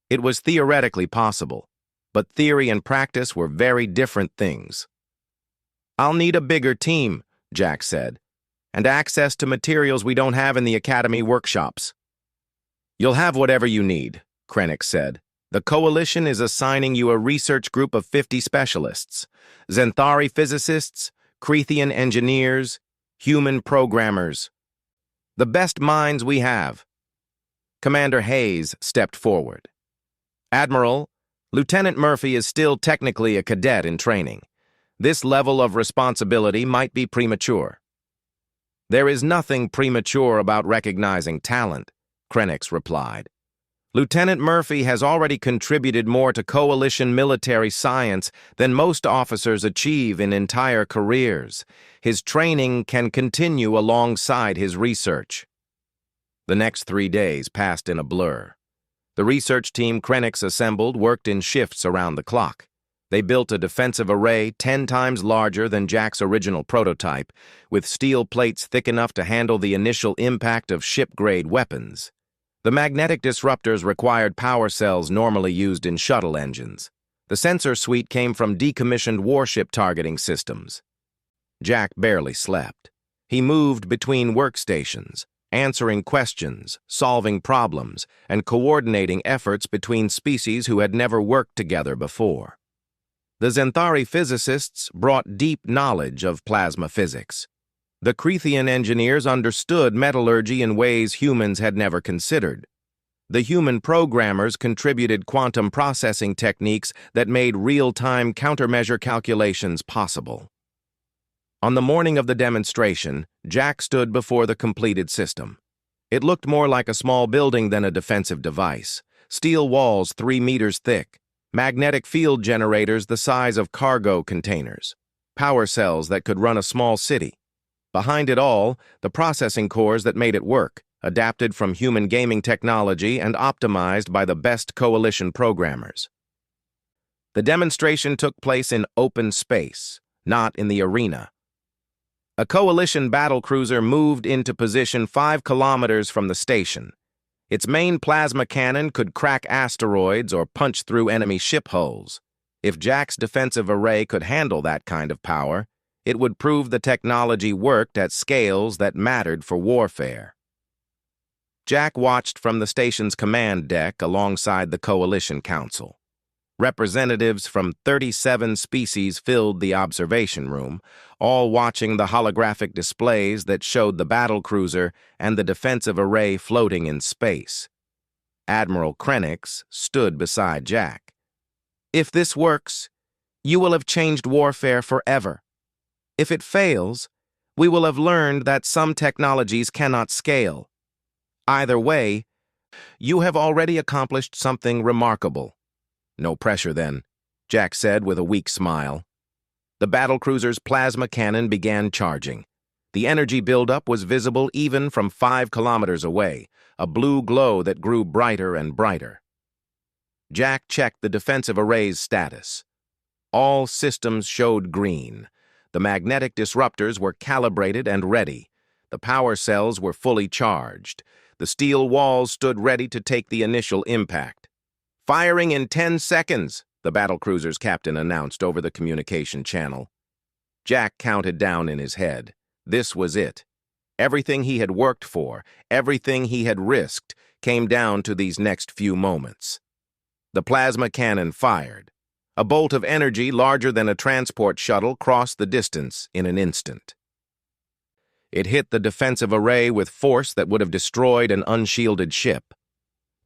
It was theoretically possible, but theory and practice were very different things. I'll need a bigger team, Jack said, and access to materials we don't have in the Academy workshops. You'll have whatever you need, Krennic said. The Coalition is assigning you a research group of 50 specialists, Xanthari physicists, Creathian engineers, human programmers. The best minds we have. Commander Hayes stepped forward. Admiral, Lieutenant Murphy is still technically a cadet in training. This level of responsibility might be premature. There is nothing premature about recognizing talent, Krennic replied. Lieutenant Murphy has already contributed more to Coalition military science than most officers achieve in entire careers. His training can continue alongside his research. The next 3 days passed in a blur. The research team Krennic assembled worked in shifts around the clock. They built a defensive array 10 times larger than Jack's original prototype, with steel plates thick enough to handle the initial impact of ship-grade weapons. The magnetic disruptors required power cells normally used in shuttle engines. The sensor suite came from decommissioned warship targeting systems. Jack barely slept. He moved between workstations, answering questions, solving problems, and coordinating efforts between species who had never worked together before. The Xanthari physicists brought deep knowledge of plasma physics. The Creathian engineers understood metallurgy in ways humans had never considered. The human programmers contributed quantum processing techniques that made real-time countermeasure calculations possible. On the morning of the demonstration, Jack stood before the completed system. It looked more like a small building than a defensive device. Steel walls 3 meters thick, magnetic field generators the size of cargo containers, power cells that could run a small city. Behind it all, the processing cores that made it work, adapted from human gaming technology and optimized by the best Coalition programmers. The demonstration took place in open space, not in the arena. A Coalition battlecruiser moved into position 5 kilometers from the station. Its main plasma cannon could crack asteroids or punch through enemy ship hulls. If Jack's defensive array could handle that kind of power, it would prove the technology worked at scales that mattered for warfare. Jack watched from the station's command deck alongside the Coalition Council. Representatives from 37 species filled the observation room, all watching the holographic displays that showed the battlecruiser and the defensive array floating in space. Admiral Krenix stood beside Jack. "If this works, you will have changed warfare forever. If it fails, we will have learned that some technologies cannot scale. Either way, you have already accomplished something remarkable." "No pressure, then," Jack said with a weak smile. The battlecruiser's plasma cannon began charging. The energy buildup was visible even from 5 kilometers away, a blue glow that grew brighter and brighter. Jack checked the defensive array's status. All systems showed green. The magnetic disruptors were calibrated and ready. The power cells were fully charged. The steel walls stood ready to take the initial impact. "Firing in 10 seconds, the battlecruiser's captain announced over the communication channel. Jack counted down in his head. This was it. Everything he had worked for, everything he had risked, came down to these next few moments. The plasma cannon fired. A bolt of energy larger than a transport shuttle crossed the distance in an instant. It hit the defensive array with force that would have destroyed an unshielded ship.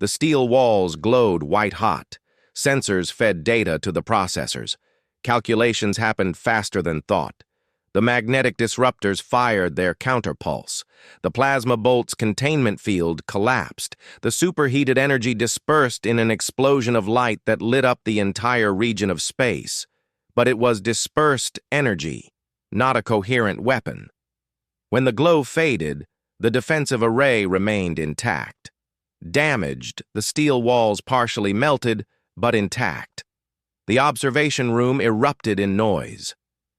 The steel walls glowed white-hot. Sensors fed data to the processors. Calculations happened faster than thought. The magnetic disruptors fired their counterpulse. The plasma bolt's containment field collapsed. The superheated energy dispersed in an explosion of light that lit up the entire region of space. But it was dispersed energy, not a coherent weapon. When the glow faded, the defensive array remained intact. Damaged, the steel walls partially melted, but intact. The observation room erupted in noise.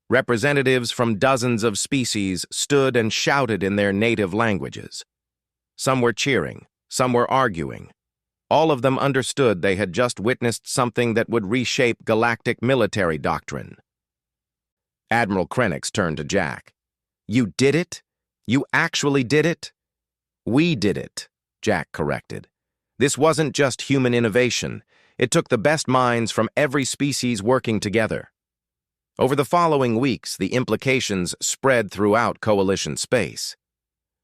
Representatives from dozens of species stood and shouted in their native languages. Some were cheering, some were arguing. All of them understood they had just witnessed something that would reshape galactic military doctrine. Admiral Krenix turned to Jack. "You did it? You actually did it?" "We did it," Jack corrected. "This wasn't just human innovation. It took the best minds from every species working together." Over the following weeks, the implications spread throughout Coalition space.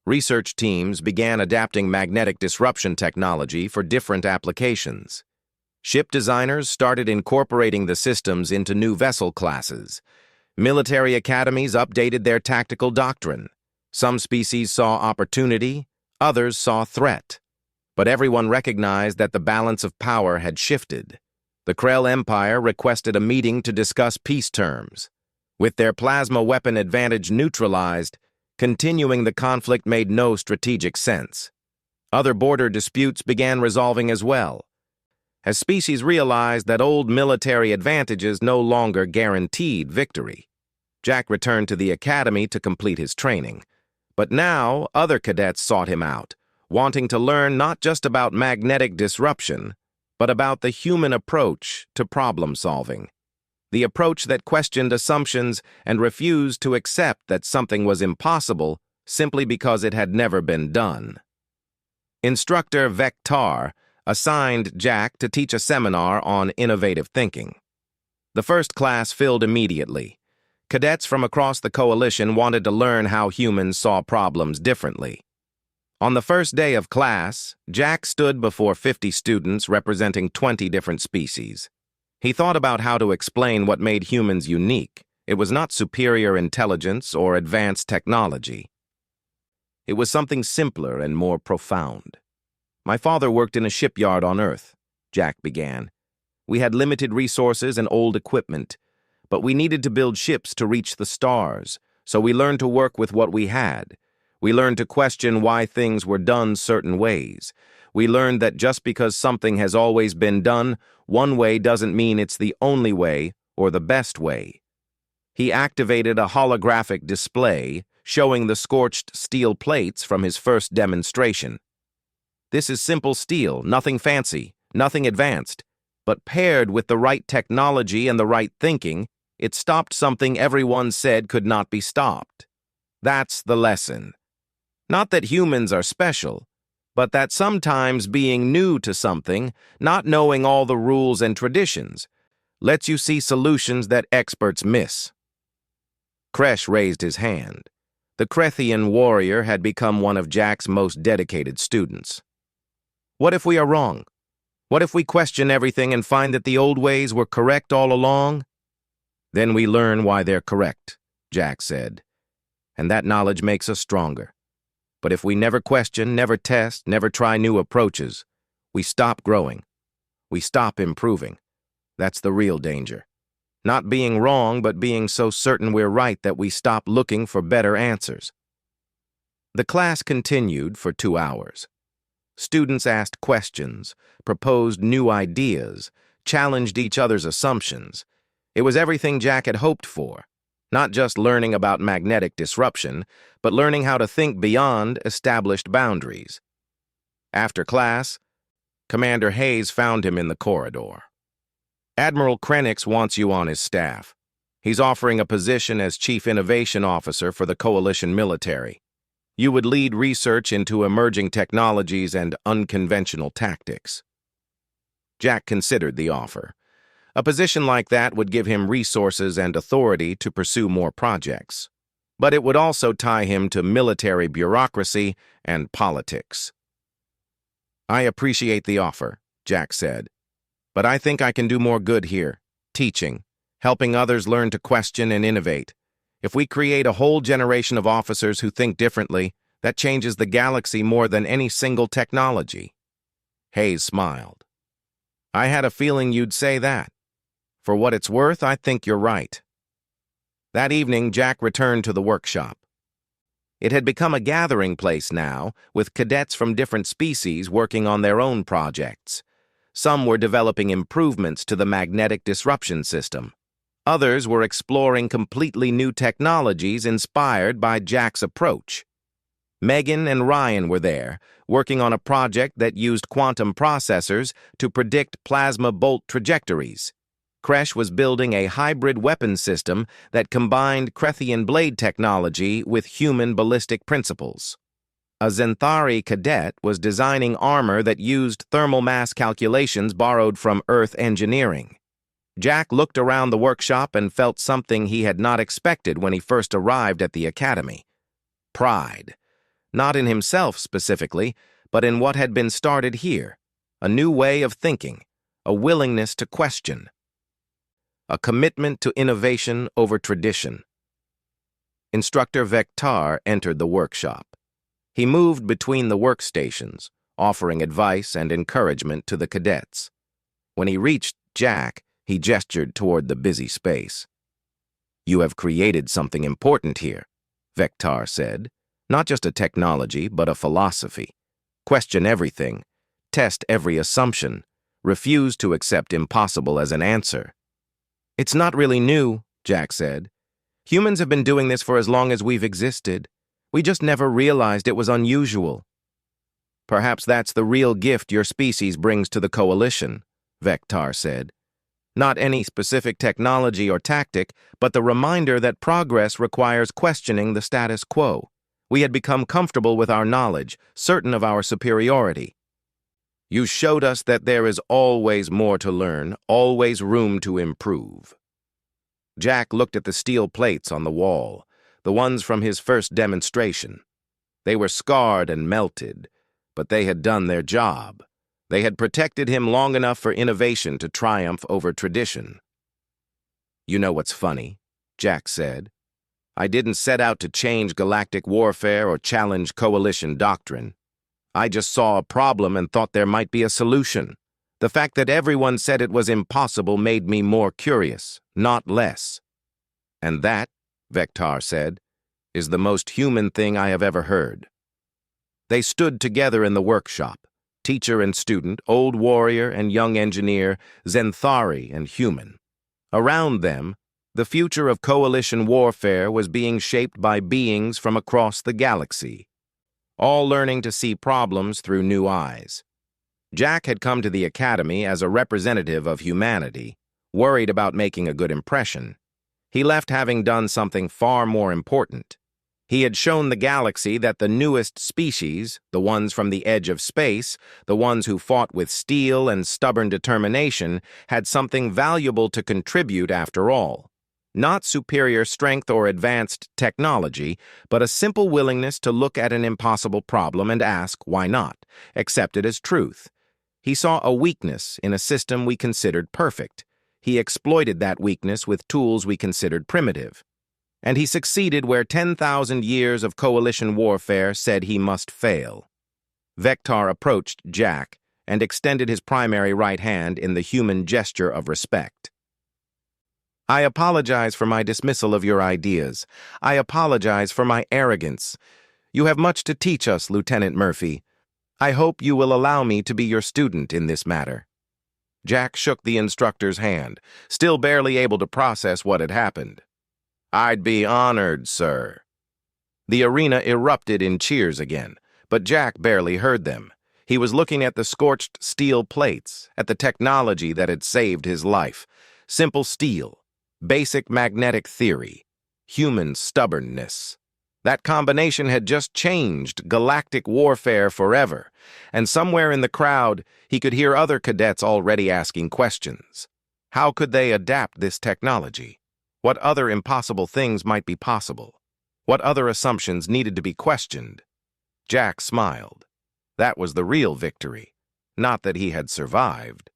Research teams began adapting magnetic disruption technology for different applications. Ship designers started incorporating the systems into new vessel classes. Military academies updated their tactical doctrine. Some species saw opportunity, others saw threat. But everyone recognized that the balance of power had shifted. The Krell Empire requested a meeting to discuss peace terms. With their plasma weapon advantage neutralized, continuing the conflict made no strategic sense. Other border disputes began resolving as well. As species realized that old military advantages no longer guaranteed victory. Jack returned to the academy to complete his training. But now, other cadets sought him out, wanting to learn not just about magnetic disruption, but about the human approach to problem-solving. The approach that questioned assumptions and refused to accept that something was impossible simply because it had never been done. Instructor Vector assigned Jack to teach a seminar on innovative thinking. The first class filled immediately. Cadets from across the Coalition wanted to learn how humans saw problems differently. On the first day of class, Jack stood before 50 students representing 20 different species. He thought about how to explain what made humans unique. It was not superior intelligence or advanced technology. It was something simpler and more profound. "My father worked in a shipyard on Earth," Jack began. "We had limited resources and old equipment, but we needed to build ships to reach the stars, so we learned to work with what we had. We learned to question why things were done certain ways. We learned that just because something has always been done one way doesn't mean it's the only way or the best way. He activated a holographic display showing the scorched steel plates from his first demonstration. This is simple steel, nothing fancy, nothing advanced, but paired with the right technology and the right thinking, it stopped something everyone said could not be stopped. That's the lesson. Not that humans are special, but that sometimes being new to something, not knowing all the rules and traditions, lets you see solutions that experts miss. Kresh raised his hand. The Krethian warrior had become one of Jack's most dedicated students. What if we are wrong? What if we question everything and find that the old ways were correct all along? Then we learn why they're correct, Jack said. And that knowledge makes us stronger. But if we never question, never test, never try new approaches, we stop growing. We stop improving. That's the real danger. Not being wrong, but being so certain we're right that we stop looking for better answers. The class continued for 2 hours. Students asked questions, proposed new ideas, challenged each other's assumptions. It was everything Jack had hoped for. Not just learning about magnetic disruption, but learning how to think beyond established boundaries. After class, Commander Hayes found him in the corridor. Admiral Krenix wants you on his staff. He's offering a position as Chief Innovation Officer for the Coalition military. You would lead research into emerging technologies and unconventional tactics. Jack considered the offer. A position like that would give him resources and authority to pursue more projects. But it would also tie him to military bureaucracy and politics. I appreciate the offer, Jack said. But I think I can do more good here, teaching, helping others learn to question and innovate. If we create a whole generation of officers who think differently, that changes the galaxy more than any single technology. Hayes smiled. I had a feeling you'd say that. For what it's worth, I think you're right. That evening, Jack returned to the workshop. It had become a gathering place now, with cadets from different species working on their own projects. Some were developing improvements to the magnetic disruption system. Others were exploring completely new technologies inspired by Jack's approach. Megan and Ryan were there, working on a project that used quantum processors to predict plasma bolt trajectories. Kresh was building a hybrid weapon system that combined Krethian blade technology with human ballistic principles. A Zenthari cadet was designing armor that used thermal mass calculations borrowed from Earth engineering. Jack looked around the workshop and felt something he had not expected when he first arrived at the academy. Pride. Not in himself specifically, but in what had been started here. A new way of thinking, a willingness to question. A commitment to innovation over tradition. Instructor Vectar entered the workshop. He moved between the workstations, offering advice and encouragement to the cadets. When he reached Jack, he gestured toward the busy space. You have created something important here, Vectar said. Not just a technology, but a philosophy. Question everything. Test every assumption. Refuse to accept impossible as an answer. It's not really new, Jack said. Humans have been doing this for as long as we've existed. We just never realized it was unusual. Perhaps that's the real gift your species brings to the Coalition, Vectar said. Not any specific technology or tactic, but the reminder that progress requires questioning the status quo. We had become comfortable with our knowledge, certain of our superiority. You showed us that there is always more to learn, always room to improve. Jack looked at the steel plates on the wall, the ones from his first demonstration. They were scarred and melted, but they had done their job. They had protected him long enough for innovation to triumph over tradition. You know what's funny, Jack said. I didn't set out to change galactic warfare or challenge coalition doctrine. I just saw a problem and thought there might be a solution. The fact that everyone said it was impossible made me more curious, not less. And that, Vectar said, is the most human thing I have ever heard." They stood together in the workshop, teacher and student, old warrior and young engineer, Zenthari and human. Around them, the future of coalition warfare was being shaped by beings from across the galaxy, all learning to see problems through new eyes. Jack had come to the academy as a representative of humanity, worried about making a good impression. He left having done something far more important. He had shown the galaxy that the newest species, the ones from the edge of space, the ones who fought with steel and stubborn determination, had something valuable to contribute after all. Not superior strength or advanced technology, but a simple willingness to look at an impossible problem and ask, why not, accept it as truth. He saw a weakness in a system we considered perfect. He exploited that weakness with tools we considered primitive. And he succeeded where 10,000 years of coalition warfare said he must fail. Vector approached Jack and extended his primary right hand in the human gesture of respect. "I apologize for my dismissal of your ideas. I apologize for my arrogance. You have much to teach us, Lieutenant Murphy. I hope you will allow me to be your student in this matter." Jack shook the instructor's hand, still barely able to process what had happened. "I'd be honored, sir." The arena erupted in cheers again, but Jack barely heard them. He was looking at the scorched steel plates, at the technology that had saved his life. Simple steel, basic magnetic theory, human stubbornness. That combination had just changed galactic warfare forever, and somewhere in the crowd, he could hear other cadets already asking questions. How could they adapt this technology? What other impossible things might be possible? What other assumptions needed to be questioned? Jack smiled. That was the real victory. Not that he had survived.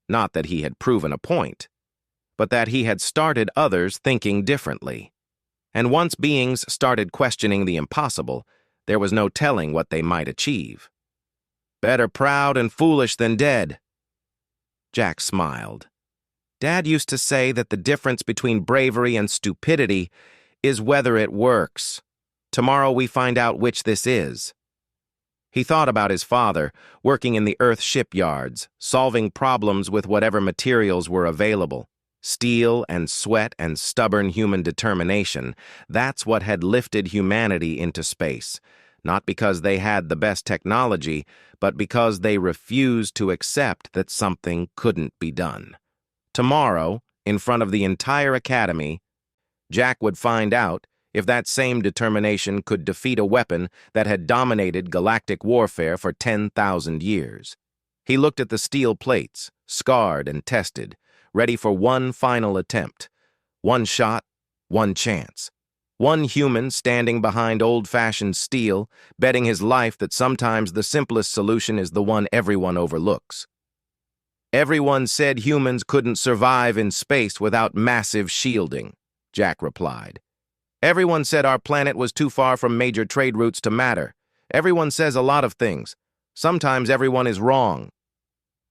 Not that he had proven a point, but that he had started others thinking differently. And once beings started questioning the impossible, there was no telling what they might achieve. "Better proud and foolish than dead." Jack smiled. Dad used to say that the difference between bravery and stupidity is whether it works. Tomorrow we find out which this is. He thought about his father, working in the Earth shipyards, solving problems with whatever materials were available. Steel and sweat and stubborn human determination, that's what had lifted humanity into space. Not because they had the best technology, but because they refused to accept that something couldn't be done. Tomorrow, in front of the entire academy, Jack would find out if that same determination could defeat a weapon that had dominated galactic warfare for 10,000 years. He looked at the steel plates, scarred and tested, ready for one final attempt. One shot, one chance. One human standing behind old-fashioned steel, betting his life that sometimes the simplest solution is the one everyone overlooks. "Everyone said humans couldn't survive in space without massive shielding," Jack replied. "Everyone said our planet was too far from major trade routes to matter. Everyone says a lot of things. Sometimes everyone is wrong."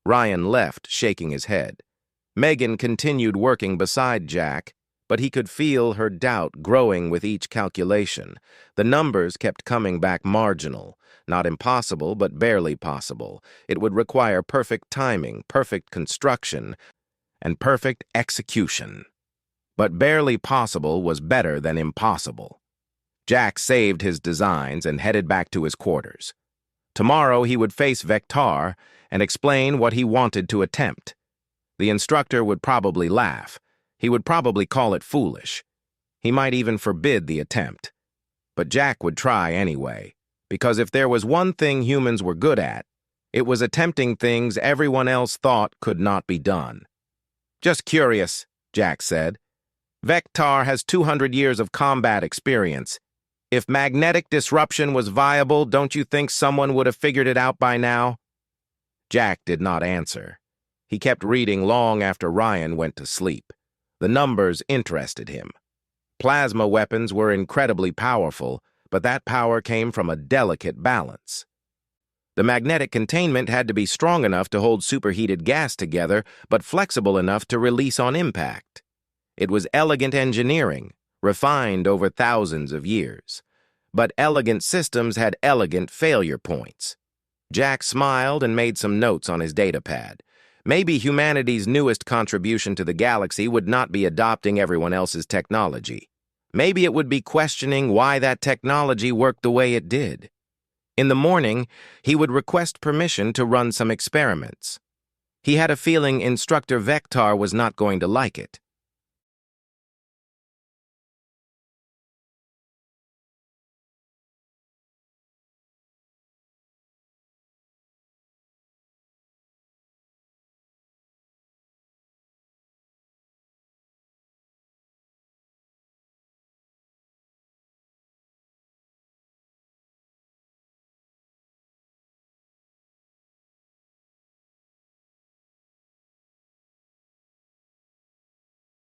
Ryan left, shaking his head. Megan continued working beside Jack, but he could feel her doubt growing with each calculation. The numbers kept coming back marginal. Not impossible, but barely possible. It would require perfect timing, perfect construction, and perfect execution. But barely possible was better than impossible. Jack saved his designs and headed back to his quarters. Tomorrow he would face Vector and explain what he wanted to attempt. The instructor would probably laugh. He would probably call it foolish. He might even forbid the attempt. But Jack would try anyway, because if there was one thing humans were good at, it was attempting things everyone else thought could not be done. "Just curious," Jack said. "Vector has 200 years of combat experience. If magnetic disruption was viable, don't you think someone would have figured it out by now?" Jack did not answer. He kept reading long after Ryan went to sleep. The numbers interested him. Plasma weapons were incredibly powerful, but that power came from a delicate balance. The magnetic containment had to be strong enough to hold superheated gas together, but flexible enough to release on impact. It was elegant engineering, refined over thousands of years. But elegant systems had elegant failure points. Jack smiled and made some notes on his datapad. Maybe humanity's newest contribution to the galaxy would not be adopting everyone else's technology. Maybe it would be questioning why that technology worked the way it did. In the morning, he would request permission to run some experiments. He had a feeling Instructor Vector was not going to like it.